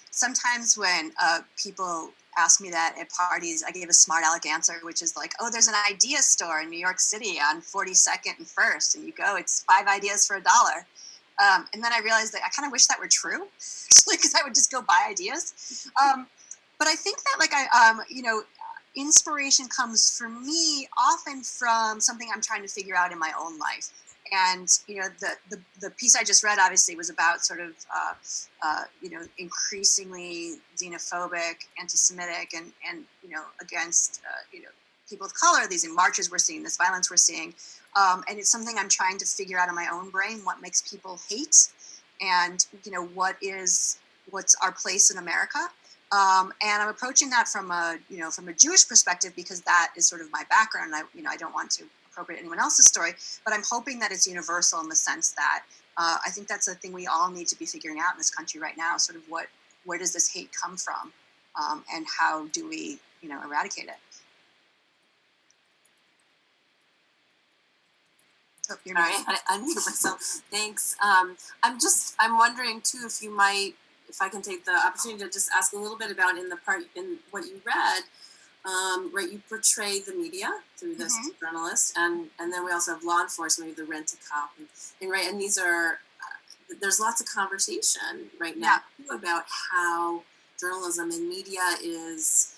[SPEAKER 2] Sometimes when people ask me that at parties, I give a smart aleck answer, which is like, oh, there's an idea store in New York City on 42nd and 1st, and you go, it's 5 ideas for $1. And then I realized that I kind of wish that were true, because I would just go buy ideas. But I think that inspiration comes for me often from something I'm trying to figure out in my own life. And, the piece I just read obviously was about sort of, increasingly xenophobic, anti-Semitic, and against, people of color, these marches we're seeing, this violence we're seeing. And it's something I'm trying to figure out in my own brain, what makes people hate, and, what's our place in America. And I'm approaching that from a Jewish perspective, because that is sort of my background. I don't want to appropriate anyone else's story, but I'm hoping that it's universal in the sense that I think that's a thing we all need to be figuring out in this country right now. Sort of where does this hate come from, and how do we, eradicate it?
[SPEAKER 1] Oh, you're all right. I unmute myself. Thanks. I'm wondering too if I can take the opportunity to just ask a little bit about in what you read. right, you portray the media through this journalist, and then we also have law enforcement, the rent a cop, and right, and these are there's lots of conversation right now about how journalism and media is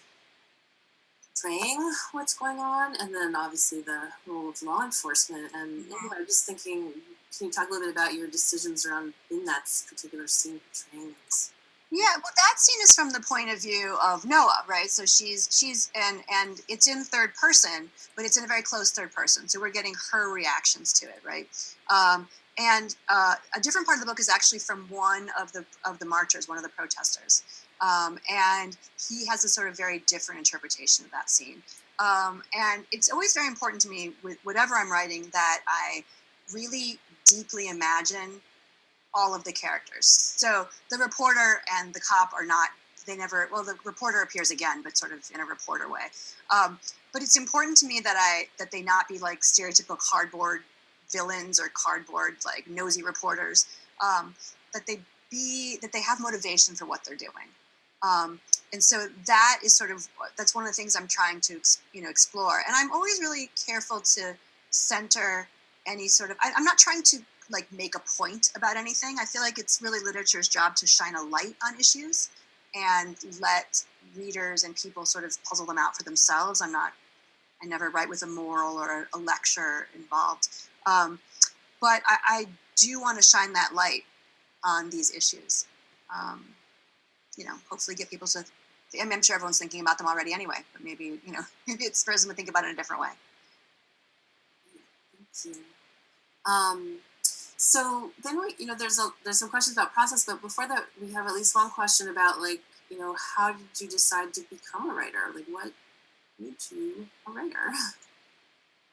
[SPEAKER 1] portraying what's going on, and then obviously the role of law enforcement. And anyway, I'm just thinking, can you talk a little bit about your decisions around in that particular scene portraying this?
[SPEAKER 2] Yeah, well, that scene is from the point of view of Noah, right? So she's and it's in third person, but it's in a very close third person. So we're getting her reactions to it, right? And a different part of the book is actually from one of the marchers, one of the protesters, and he has a sort of very different interpretation of that scene. And it's always very important to me with whatever I'm writing that I really deeply imagine all of the characters. So the reporter and the cop are not, they never, well, the reporter appears again, but sort of in a reporter way. But it's important to me that they not be like stereotypical cardboard villains or cardboard, like nosy reporters, that they have motivation for what they're doing. And so that is sort of, that's one of the things I'm trying to, explore. And I'm always really careful to center any sort of, I'm not trying to like make a point about anything. I feel like it's really literature's job to shine a light on issues and let readers and people sort of puzzle them out for themselves. I never write with a moral or a lecture involved. But I do want to shine that light on these issues. Hopefully get people to, I'm sure everyone's thinking about them already anyway, but maybe it spurs them to think about it in a different way.
[SPEAKER 1] Thank you. So then there's some questions about process, but before that, we have at least one question about how did you decide to become a writer? Like, what made you a writer?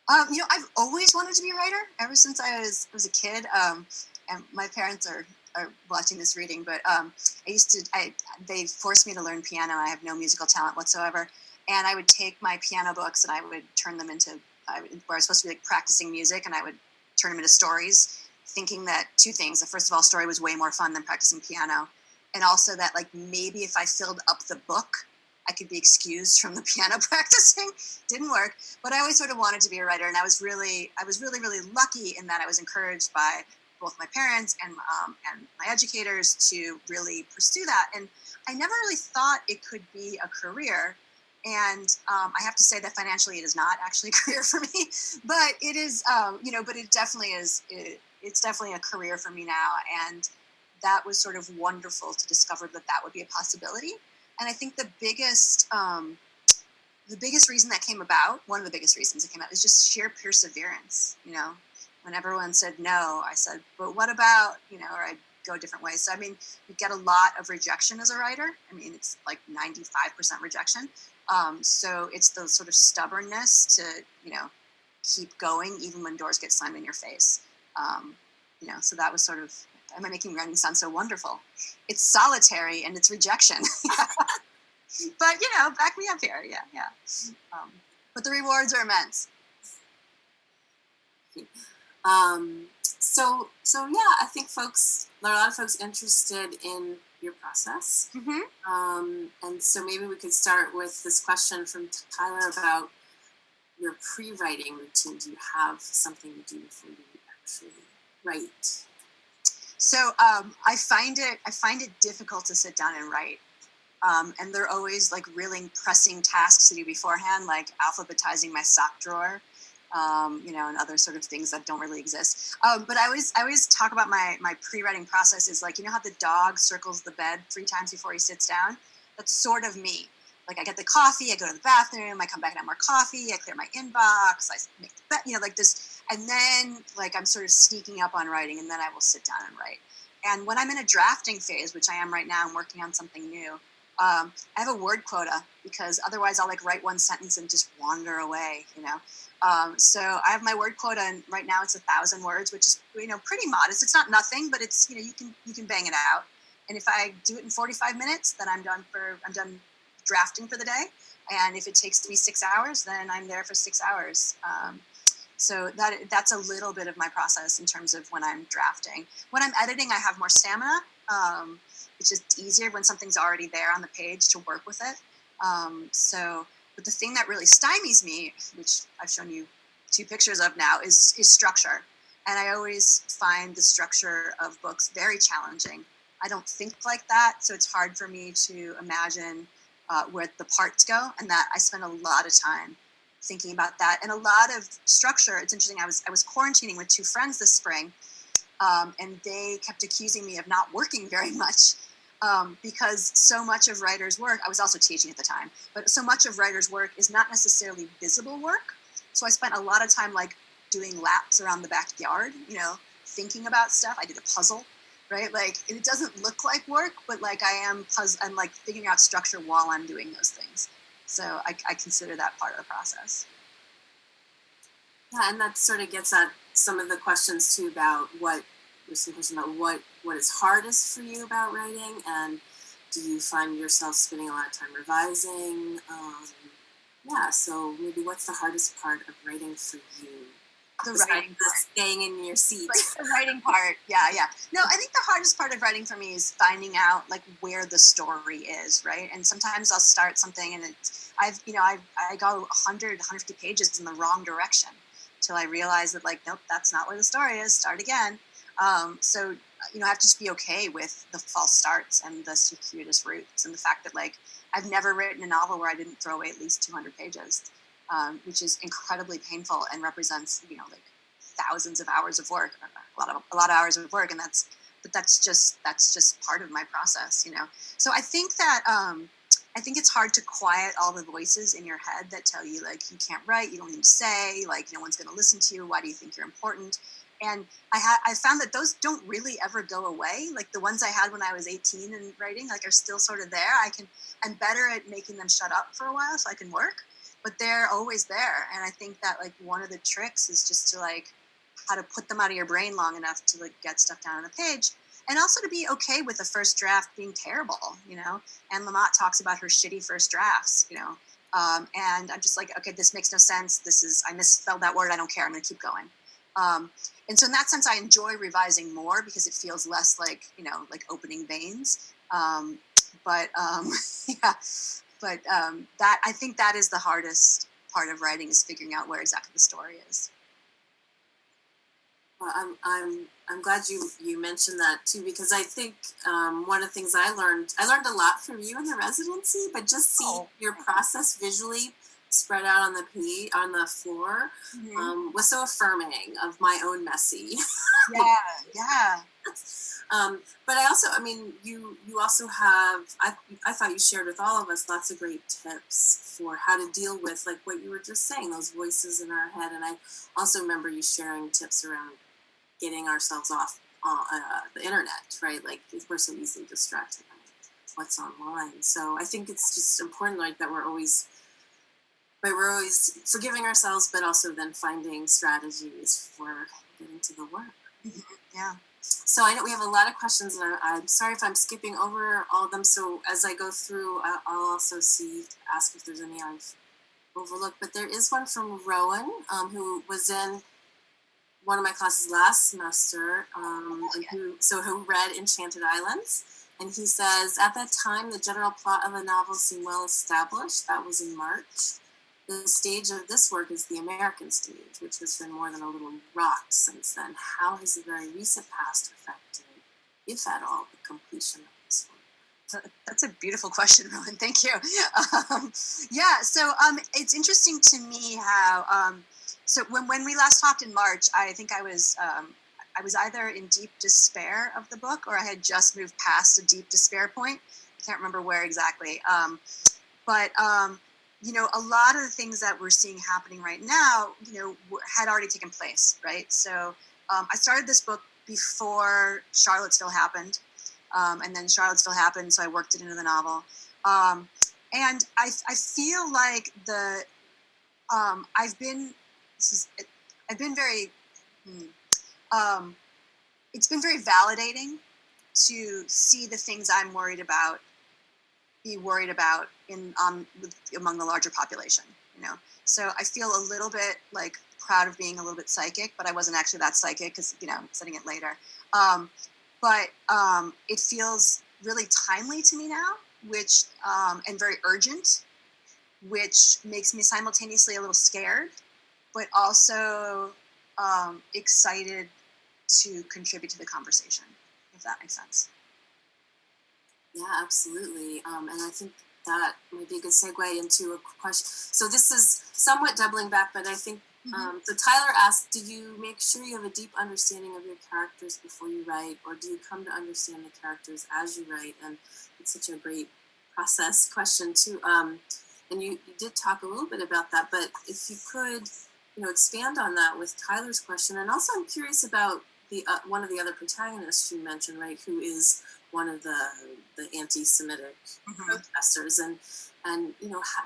[SPEAKER 2] I've always wanted to be a writer ever since I was a kid. And my parents are watching this reading, but they forced me to learn piano. I have no musical talent whatsoever, and I would take my piano books and I would turn them into where I was supposed to be like practicing music, and I would turn them into stories, thinking that two things. First of all, story was way more fun than practicing piano. And also that like maybe if I filled up the book, I could be excused from the piano practicing. Didn't work. But I always sort of wanted to be a writer. And I was really, really lucky in that I was encouraged by both my parents and my educators to really pursue that. And I never really thought it could be a career. And I have to say that financially it is not actually a career for me, but it is, but it definitely is. It's definitely a career for me now. And that was sort of wonderful to discover that would be a possibility. And I think the biggest reason that came about, one of the biggest reasons it came out, is just sheer perseverance. When everyone said no, I said, but what about, or I'd go different ways. So, I mean, you get a lot of rejection as a writer. I mean, it's like 95% rejection. So it's the sort of stubbornness to, keep going even when doors get slammed in your face. So that was sort of, am I making writing sound so wonderful? It's solitary and it's rejection. But, back me up here. Yeah. But the rewards are immense.
[SPEAKER 1] So yeah, I think there are a lot of folks interested in your process. And so maybe we could start with this question from Tyler about your pre-writing routine. Do you have something you do before you actually write?
[SPEAKER 2] So I find it difficult to sit down and write. And there are always like really pressing tasks to do beforehand, like alphabetizing my sock drawer, and other sort of things that don't really exist. But I always talk about my pre-writing process is like, how the dog circles the bed 3 times before he sits down? That's sort of me. Like I get the coffee, I go to the bathroom, I come back and have more coffee, I clear my inbox, I make the bed, like this. And then like I'm sort of sneaking up on writing, and then I will sit down and write. And when I'm in a drafting phase, which I am right now, I'm working on something new. I have a word quota because otherwise I'll like write one sentence and just wander away, So I have my word quota, and right now it's 1,000 words, which is, pretty modest. It's not nothing, but it's, you can bang it out. And if I do it in 45 minutes, then I'm done drafting for the day. And if it takes me 6 hours, then I'm there for 6 hours. So that's a little bit of my process in terms of when I'm drafting. When I'm editing, I have more stamina. It's just easier when something's already there on the page to work with it. So But the thing that really stymies me, which I've shown you 2 pictures of now, is structure. And I always find the structure of books very challenging. I don't think like that, so it's hard for me to imagine where the parts go, and that I spend a lot of time thinking about that. And a lot of structure, it's interesting, I was quarantining with 2 friends this spring, and they kept accusing me of not working very much, because so much of writers' work, I was also teaching at the time, but so much of writers' work is not necessarily visible work. So I spent a lot of time like doing laps around the backyard, thinking about stuff. I did a puzzle, right? Like it doesn't look like work, but like I'm like figuring out structure while I'm doing those things. So I consider that part of the process.
[SPEAKER 1] Yeah, and that sort of gets at some of the questions too about what is hardest for you about writing, and do you find yourself spending a lot of time revising? Yeah, so maybe what's the hardest part of writing for you?
[SPEAKER 2] The
[SPEAKER 1] Besides
[SPEAKER 2] writing
[SPEAKER 1] the
[SPEAKER 2] part.
[SPEAKER 1] staying in your seat.
[SPEAKER 2] Like the writing part, yeah. No, I think the hardest part of writing for me is finding out like where the story is, right? And sometimes I'll start something and I go 150 pages in the wrong direction till I realize that like, nope, that's not where the story is. Start again. So I have to just be okay with the false starts and the circuitous routes, and the fact that like I've never written a novel where I didn't throw away at least 200 pages, which is incredibly painful and represents like thousands of hours of work, a lot of hours of work, and that's just part of my process. So I think that I think it's hard to quiet all the voices in your head that tell you like you can't write, you don't need to say, like no one's going to listen to you, why do you think you're important? And I found that those don't really ever go away. Like the ones I had when I was 18 and writing, like are still sort of there. I'm better at making them shut up for a while so I can work, but they're always there. And I think that like one of the tricks is just to like how to put them out of your brain long enough to like get stuff down on the page, and also to be okay with the first draft being terrible. And Lamott talks about her shitty first drafts. And I'm just like, okay, this makes no sense. I misspelled that word. I don't care. I'm going to keep going. And so in that sense, I enjoy revising more because it feels less like, like opening veins. But yeah, but that I think that is the hardest part of writing, is figuring out where exactly the story is.
[SPEAKER 1] Well, I'm glad you mentioned that too, because I think one of the things I learned a lot from you in the residency, but just seeing your process visually spread out on the floor was so affirming of my own messy.
[SPEAKER 2] Yeah.
[SPEAKER 1] But you also have, I thought you shared with all of us lots of great tips for how to deal with like what you were just saying, those voices in our head. And I also remember you sharing tips around getting ourselves off the internet, right? Like we're so easily distracted by what's online. So I think it's just important, like that we're always forgiving ourselves, but also then finding strategies for getting to the work.
[SPEAKER 2] Mm-hmm. Yeah.
[SPEAKER 1] So I know we have a lot of questions, and I'm sorry if I'm skipping over all of them. So as I go through, I'll also ask if there's any I've overlooked. But there is one from Rowan, who was in one of my classes last semester, and who read Enchanted Islands. And he says, at that time, the general plot of the novel seemed well established. That was in March. The stage of this work is the American stage, which has been more than a little rocked since then. How has the very recent past affected, if at all, the completion of this work?
[SPEAKER 2] That's a beautiful question, Rowan. Thank you. So it's interesting to me how, so when we last talked in March, I think I was either in deep despair of the book, or I had just moved past a deep despair point. I can't remember where exactly. But a lot of the things that we're seeing happening right now, had already taken place, right? So I started this book before Charlottesville happened, and then Charlottesville happened, so I worked it into the novel. And I feel like I've been very, it's been very validating to see the things I'm be worried about among the larger population, So I feel a little bit like proud of being a little bit psychic, but I wasn't actually that psychic because, I'm studying it later. But it feels really timely to me now, which, and very urgent. which makes me simultaneously a little scared, but also excited to contribute to the conversation, if that makes sense.
[SPEAKER 1] Yeah, absolutely. And I think that might be a good segue into a question. So this is somewhat doubling back, but I think, so Tyler asked, do you make sure you have a deep understanding of your characters before you write, or do you come to understand the characters as you write? And it's such a great process question too. And you did talk a little bit about that, but if you could, expand on that with Tyler's question. And also I'm curious about the one of the other protagonists you mentioned, right, who is one of the anti-Semitic protesters, and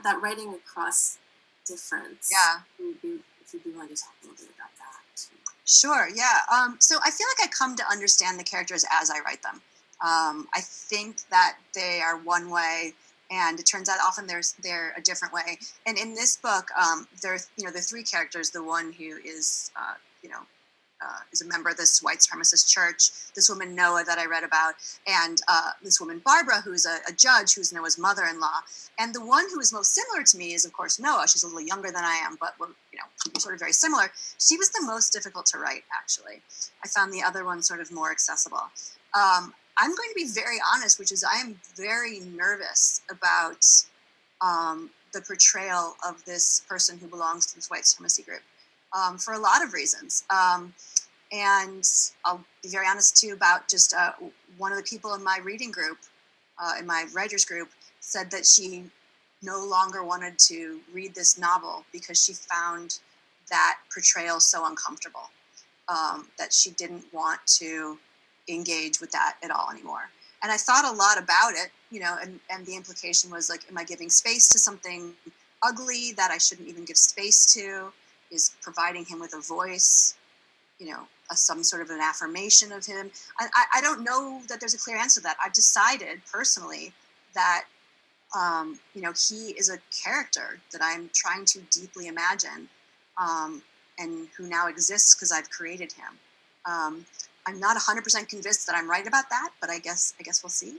[SPEAKER 1] that writing across difference.
[SPEAKER 2] Yeah.
[SPEAKER 1] If you'd be willing to talk a little bit about that.
[SPEAKER 2] Sure. Yeah. So I feel like I come to understand the characters as I write them. I think that they are one way, and it turns out often they're a different way. And in this book, there are three characters. The one who is is a member of this white supremacist church, this woman Noah that I read about, and this woman Barbara, who's a judge, who's Noah's mother-in-law. And the one who is most similar to me is, of course, Noah. She's a little younger than I am, but we're sort of very similar. She was the most difficult to write, actually. I found the other one sort of more accessible. I'm going to be very honest, which is I am very nervous about the portrayal of this person who belongs to this white supremacy group. For a lot of reasons. And I'll be very honest too about just one of the people in my reading group, in my writers group, said that she no longer wanted to read this novel because she found that portrayal so uncomfortable, that she didn't want to engage with that at all anymore. And I thought a lot about it, and the implication was like, am I giving space to something ugly that I shouldn't even give space to? Is providing him with a voice, some sort of an affirmation of him. I don't know that there's a clear answer to that. I've decided personally that, he is a character that I'm trying to deeply imagine, and who now exists because I've created him. I'm not 100% convinced that I'm right about that, but I guess we'll see.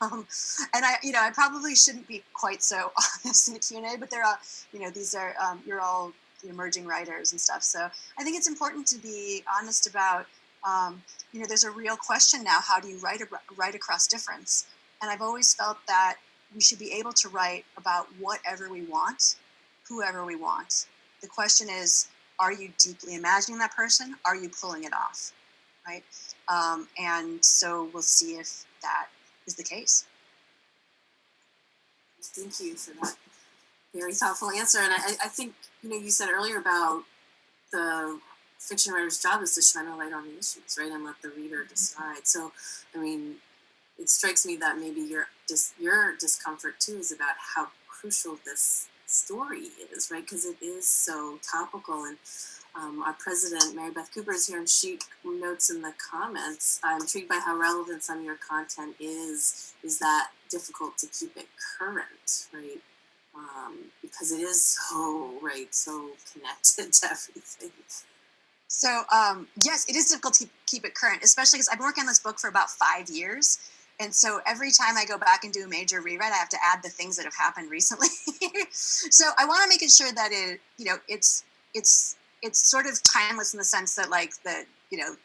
[SPEAKER 2] And I probably shouldn't be quite so honest in the Q&A, but there are, these are, you're all emerging writers and stuff. So I think it's important to be honest about, there's a real question now, how do you write across difference? And I've always felt that we should be able to write about whatever we want, whoever we want. The question is, are you deeply imagining that person? Are you pulling it off, right? And so we'll see if that is the case.
[SPEAKER 1] Thank you for that very thoughtful answer. And I think, you said earlier about the fiction writer's job is to shine a light on the issues, right? And let the reader decide. So, it strikes me that maybe your discomfort too is about how crucial this story is, right? Because it is so topical. And our president, Mary Beth Cooper, is here, and she notes in the comments, I'm intrigued by how relevant some of your content is that difficult to keep it current, right? Because it is so connected to everything.
[SPEAKER 2] So yes, it is difficult to keep it current, especially because I've been working on this book for about 5 years. And so every time I go back and do a major rewrite, I have to add the things that have happened recently. So I want to make it sure that it's sort of timeless in the sense that like the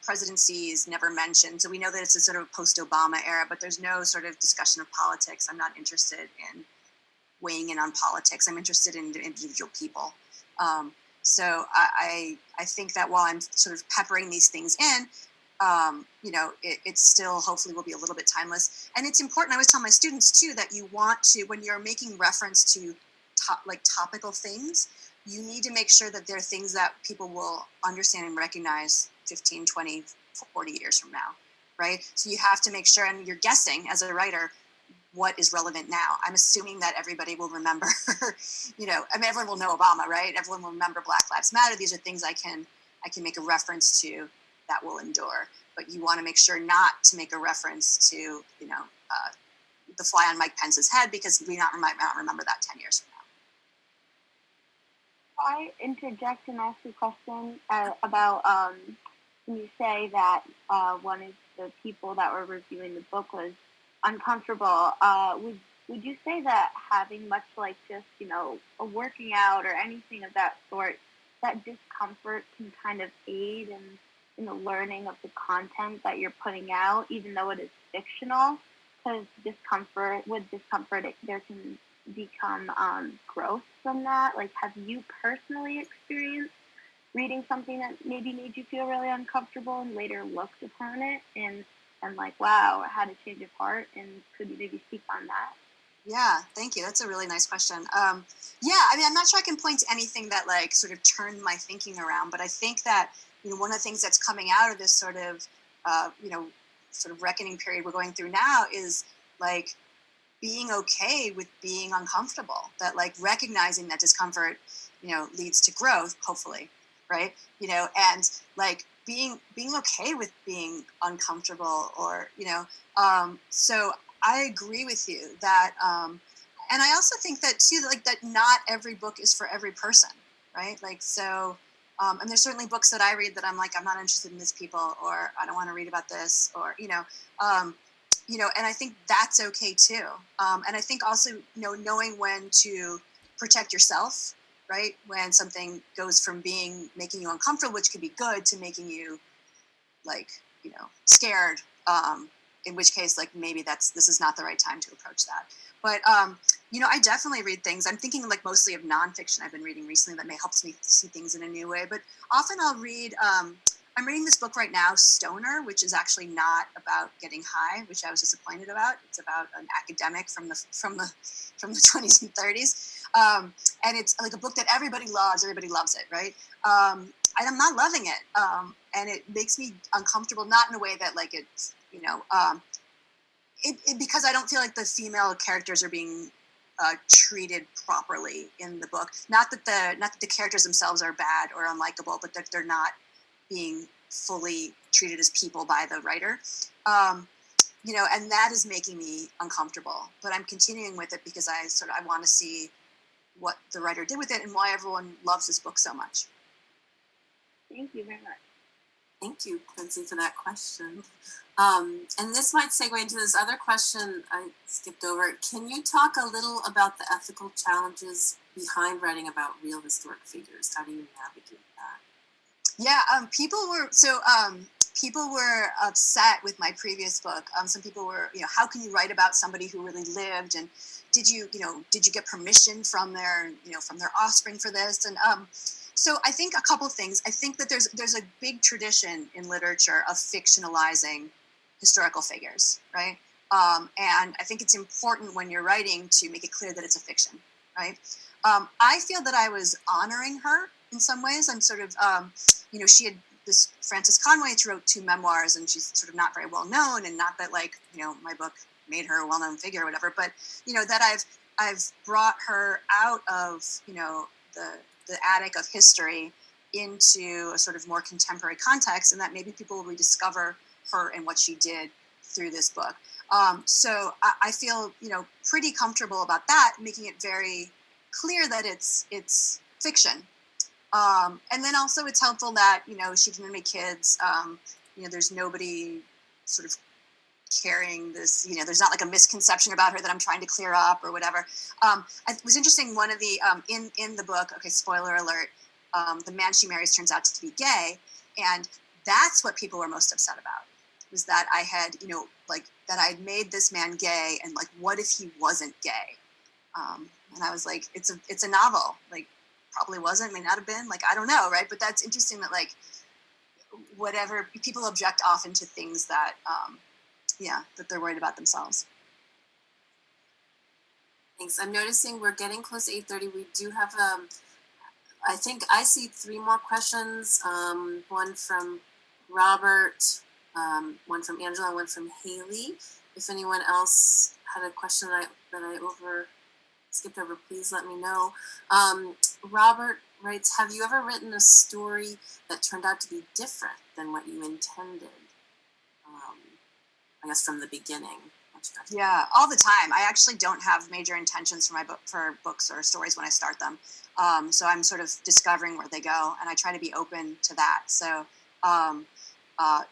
[SPEAKER 2] presidency is never mentioned. So we know that it's a sort of post-Obama era, but there's no sort of discussion of politics. I'm not interested in weighing in on politics. I'm interested in individual people. So I think that while I'm sort of peppering these things in, it still hopefully will be a little bit timeless. And it's important. I always tell my students too that you want to, when you're making reference to topical things, you need to make sure that they're things that people will understand and recognize 15, 20, 40 years from now, right? So you have to make sure, and you're guessing as a writer, what is relevant now. I'm assuming that everybody will remember, everyone will know Obama, right? Everyone will remember Black Lives Matter. These are things I can make a reference to that will endure. But you want to make sure not to make a reference to, the fly on Mike Pence's head, because we might not remember that 10 years from now.
[SPEAKER 4] I interject and ask a question about when you say that one of the people that were reviewing the book was uncomfortable. would you say that having much like just, a working out or anything of that sort, that discomfort can kind of aid in the learning of the content that you're putting out, even though it is fictional? Because with discomfort, there can become growth from that. Like, have you personally experienced reading something that maybe made you feel really uncomfortable and later looked upon it and like, wow, I had a change of heart? And could you maybe speak on that?
[SPEAKER 2] Yeah, thank you. That's a really nice question. Yeah, I mean, I'm not sure I can point to anything that like sort of turned my thinking around, but I think that, one of the things that's coming out of this sort of, sort of reckoning period we're going through now is like being okay with being uncomfortable, that like recognizing that discomfort, leads to growth, hopefully, right? And like being okay with being uncomfortable, or, so I agree with you that, and I also think that too, like that not every book is for every person, right? Like, so, and there's certainly books that I read that I'm like, I'm not interested in this, people, or I don't want to read about this, or, and I think that's okay too. And I think also, knowing when to protect yourself, right? When something goes from making you uncomfortable, which could be good, to making you like, scared, in which case, like, maybe this is not the right time to approach that. But, I definitely read things. I'm thinking like mostly of nonfiction I've been reading recently that may help me see things in a new way. But often I'll read, I'm reading this book right now, Stoner, which is actually not about getting high, which I was disappointed about. It's about an academic from the 20s and 30s. And it's like a book that everybody loves it, right? And I'm not loving it. And it makes me uncomfortable, not in a way that like it's, because I don't feel like the female characters are being treated properly in the book. Not that the characters themselves are bad or unlikable, but that they're not being fully treated as people by the writer. And that is making me uncomfortable. But I'm continuing with it because I want to see what the writer did with it and why everyone loves this book so much.
[SPEAKER 4] Thank you very much.
[SPEAKER 1] Thank you, Quincy, for that question. And this might segue into this other question I skipped over. Can you talk a little about the ethical challenges behind writing about real historic figures? How do you navigate that?
[SPEAKER 2] Yeah, people were upset with my previous book. Some people were, how can you write about somebody who really lived? And did you get permission from their offspring for this? And so I think a couple of things. I think that there's a big tradition in literature of fictionalizing historical figures, right? And I think it's important when you're writing to make it clear that it's a fiction, right? I feel that I was honoring her in some ways. I'm sort of, she had this Frances Conway wrote 2 memoirs, and she's sort of not very well known, and not that like, my book made her a well-known figure or whatever, but, that I've brought her out of, the attic of history into a sort of more contemporary context, and that maybe people will rediscover her and what she did through this book. So I feel, pretty comfortable about that, making it very clear that it's fiction. And then also it's helpful that, she didn't have any kids. There's nobody sort of carrying this, there's not like a misconception about her that I'm trying to clear up or whatever. It was interesting, one of the, in the book, okay, spoiler alert, the man she marries turns out to be gay. And that's what people were most upset about, was that I had, that I had made this man gay, and like, what if he wasn't gay? And I was like, it's a novel, like, probably wasn't, may not have been, like, I don't know, right? But that's interesting that like, whatever, people object often to things that, that they're worried about themselves.
[SPEAKER 1] Thanks. I'm noticing we're getting close to 8:30. We do have, I think I see 3 more questions. One from Robert, one from Angela, and one from Haley. If anyone else had a question that I skipped over, please let me know. Robert writes, have you ever written a story that turned out to be different than what you intended? I guess from the beginning.
[SPEAKER 2] Yeah, all the time. I actually don't have major intentions for books or stories when I start them. So I'm sort of discovering where they go, and I try to be open to that. So,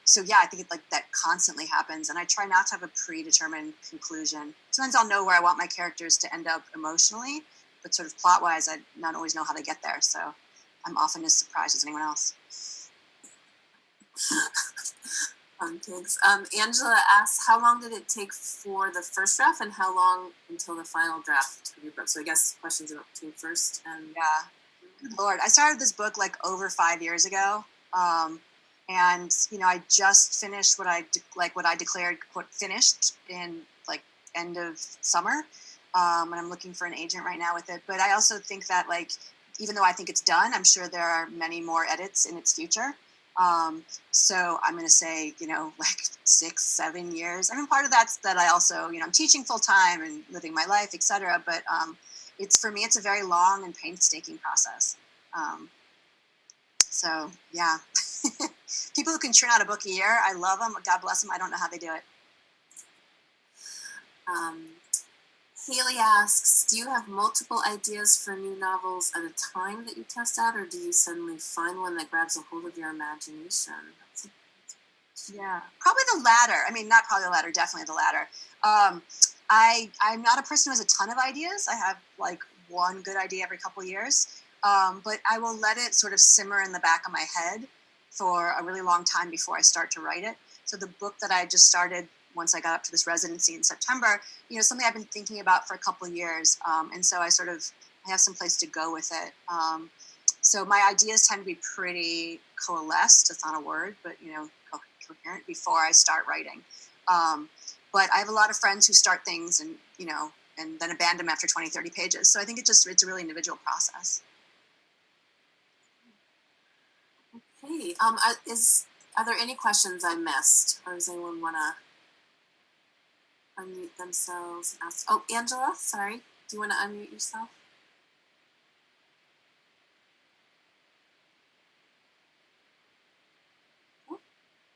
[SPEAKER 2] So yeah, I think that constantly happens, and I try not to have a predetermined conclusion. Sometimes I'll know where I want my characters to end up emotionally, but sort of plot-wise, I not always know how they get there. So I'm often as surprised as anyone else.
[SPEAKER 1] Thanks. Angela asks, how long did it take for the first draft, and how long until the final draft of your book? So I guess questions about between first and
[SPEAKER 2] Yeah. Lord, I started this book like over 5 years ago. And I just finished what I declared finished in like end of summer, and I'm looking for an agent right now with it. But I also think that even though I think it's done, I'm sure there are many more edits in its future. So I'm going to say 6-7 years. I mean, part of that's that I also I'm teaching full time and living my life, etc. But for me, it's a very long and painstaking process. So yeah. People who can churn out a book a year, I love them. God bless them. I don't know how they do it.
[SPEAKER 1] Haley asks, do you have multiple ideas for new novels at a time that you test out, or do you suddenly find one that grabs a hold of your imagination?
[SPEAKER 2] Yeah, probably the latter. I mean, not probably the latter, definitely the latter. I'm not a person who has a ton of ideas. I have one good idea every couple of years, but I will let it sort of simmer in the back of my head for a really long time before I start to write it. So the book that I just started once I got up to this residency in September, something I've been thinking about for a couple of years. And so I have some place to go with it. So my ideas tend to be pretty coalesced. It's not a word, but, coherent before I start writing. But I have a lot of friends who start things and then abandon them after 20, 30 pages. So I think it's a really individual process.
[SPEAKER 1] Okay. Are there any questions I missed, or does anyone want to unmute themselves and ask? Oh, Angela, sorry. Do you want to unmute yourself?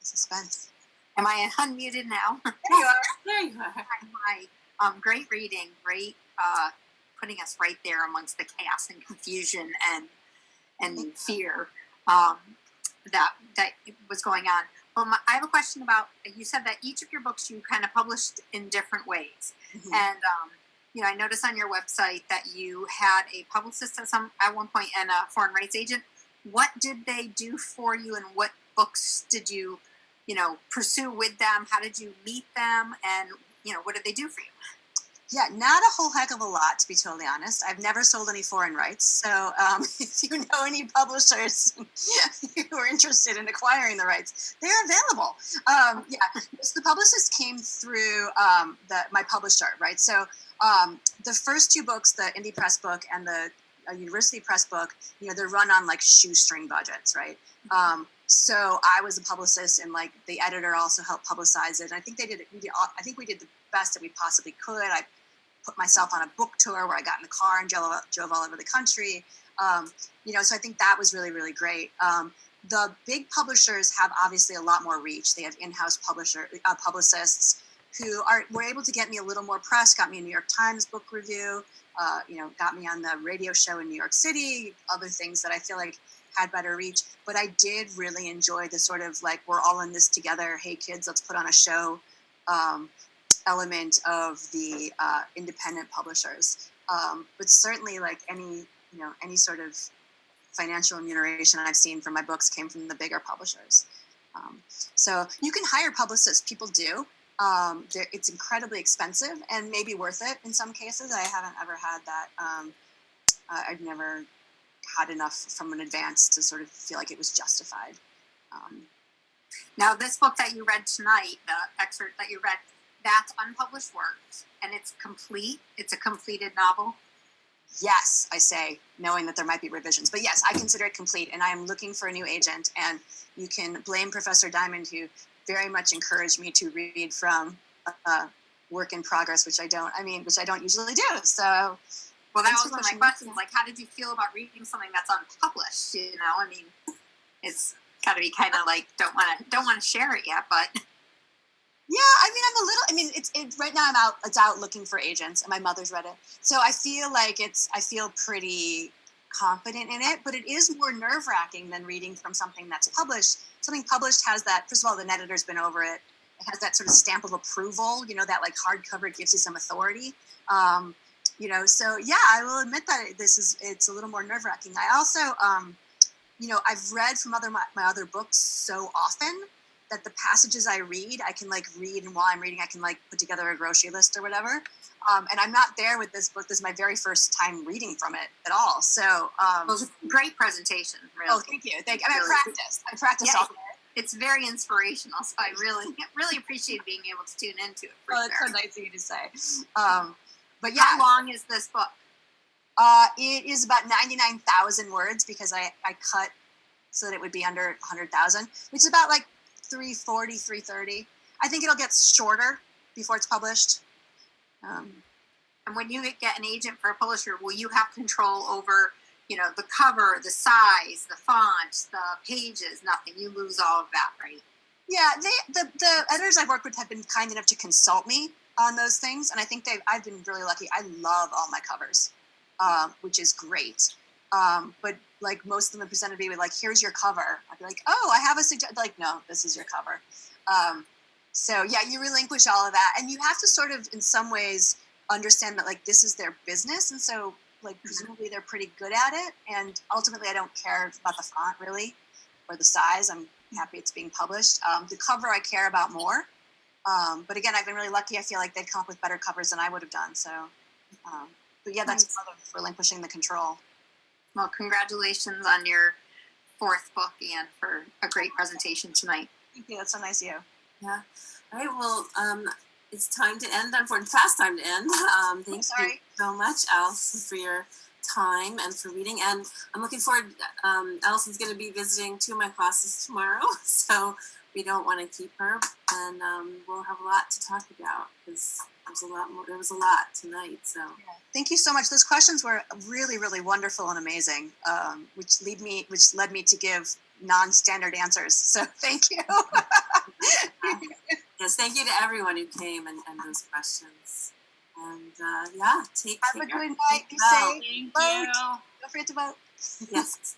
[SPEAKER 2] Suspense.
[SPEAKER 5] Am I unmuted now?
[SPEAKER 2] There you are.
[SPEAKER 1] There you are.
[SPEAKER 5] Hi. Great reading. Great putting us right there amongst the chaos and confusion and fear that was going on. I have a question about, you said that each of your books you kind of published in different ways. Mm-hmm. And, I noticed on your website that you had a publicist at one point and a foreign rights agent. What did they do for you, and what books did you, pursue with them? How did you meet them? And, what did they do for you?
[SPEAKER 2] Yeah, not a whole heck of a lot, to be totally honest. I've never sold any foreign rights. So if you know any publishers who are interested in acquiring the rights, they're available. So the publicist came through my publisher, right? So the first two books, the indie press book and the university press book, they're run on shoestring budgets, right? So I was a publicist, and the editor also helped publicize it. And I think we did the best that we possibly could. I put myself on a book tour where I got in the car and drove all over the country. So I think that was really, really great. The big publishers have obviously a lot more reach. They have in-house publicists who were able to get me a little more press, got me a New York Times book review, got me on the radio show in New York City, other things that I feel like had better reach. But I did really enjoy the sort of we're all in this together, hey kids, let's put on a show element of the independent publishers. But certainly any sort of financial remuneration I've seen from my books came from the bigger publishers. So you can hire publicists, people do. It's incredibly expensive and maybe worth it in some cases. I haven't ever had that. I've never had enough from an advance to sort of feel like it was justified.
[SPEAKER 5] Now, this book that you read tonight, the excerpt that you read, that's unpublished work, and it's complete. It's a completed novel.
[SPEAKER 2] Yes, I say, knowing that there might be revisions. But yes, I consider it complete, and I am looking for a new agent. And you can blame Professor Diamond, who very much encouraged me to read from work in progress, which I don't usually do. So,
[SPEAKER 5] well, that was one of my questions. How did you feel about reading something that's unpublished? It's got to be kind of don't want to share it yet, but.
[SPEAKER 2] Yeah, it's right now it's out looking for agents, and my mother's read it. So I feel pretty confident in it, but it is more nerve-wracking than reading from something that's published. Something published has that, first of all, the editor's been over it. It has that sort of stamp of approval, that like hardcover gives you some authority. So yeah, I will admit that it's a little more nerve-wracking. I also, I've read from my other books so often that the passages I read, I can like read, and while I'm reading, I can like put together a grocery list or whatever. And I'm not there with this book. This is my very first time reading from it at all. So,
[SPEAKER 5] It was a great presentation, really.
[SPEAKER 2] Oh, thank you. I practiced
[SPEAKER 5] Yeah.
[SPEAKER 2] all.
[SPEAKER 5] It's very inspirational, so I really appreciate being able to tune into it. For
[SPEAKER 2] Oh, it's
[SPEAKER 5] sure.
[SPEAKER 2] so nice of you to say. But yeah,
[SPEAKER 5] How long is this book?
[SPEAKER 2] it is about 99,000 words because I cut so that it would be under 100,000, which is about like 340, 330. I think it'll get shorter before it's published.
[SPEAKER 5] And when you get an agent for a publisher, will you have control over, the cover, the size, the font, the pages? Nothing. You lose all of that, right?
[SPEAKER 2] Yeah, the editors I've worked with have been kind enough to consult me on those things, and I think I've been really lucky. I love all my covers, which is great. But like most of them have presented me with like, here's your cover. I'd be like, oh, I have a suggestion. Like, no, this is your cover. So yeah, you relinquish all of that, and you have to sort of, in some ways, understand that like this is their business, and so like presumably they're pretty good at it. And ultimately, I don't care about the font really or the size. I'm happy it's being published. The cover I care about more. But again, I've been really lucky. I feel like they've come up with better covers than I would have done. So, but yeah, that's part of relinquishing the control.
[SPEAKER 5] Well, congratulations on your 4th book and for a great presentation tonight.
[SPEAKER 2] Thank you. That's so nice of you.
[SPEAKER 1] Yeah. All right. Well, it's time to end. Unfortunately, fast time to end. Thank you so much, Allison, for your time and for reading. And I'm looking forward. Allison's going to be visiting 2 of my classes tomorrow, so we don't want to keep her, and we'll have a lot to talk about because there's a lot more. There was a lot tonight. So
[SPEAKER 2] thank you so much. Those questions were really, really wonderful and amazing, which led me to give non-standard answers. So thank you.
[SPEAKER 1] Yes, thank you to everyone who came and those questions. And yeah,
[SPEAKER 2] Have a
[SPEAKER 1] care.
[SPEAKER 2] good night. Be safe.
[SPEAKER 3] Thank
[SPEAKER 2] Vote.
[SPEAKER 3] you.
[SPEAKER 2] Don't forget to vote.
[SPEAKER 1] Yes.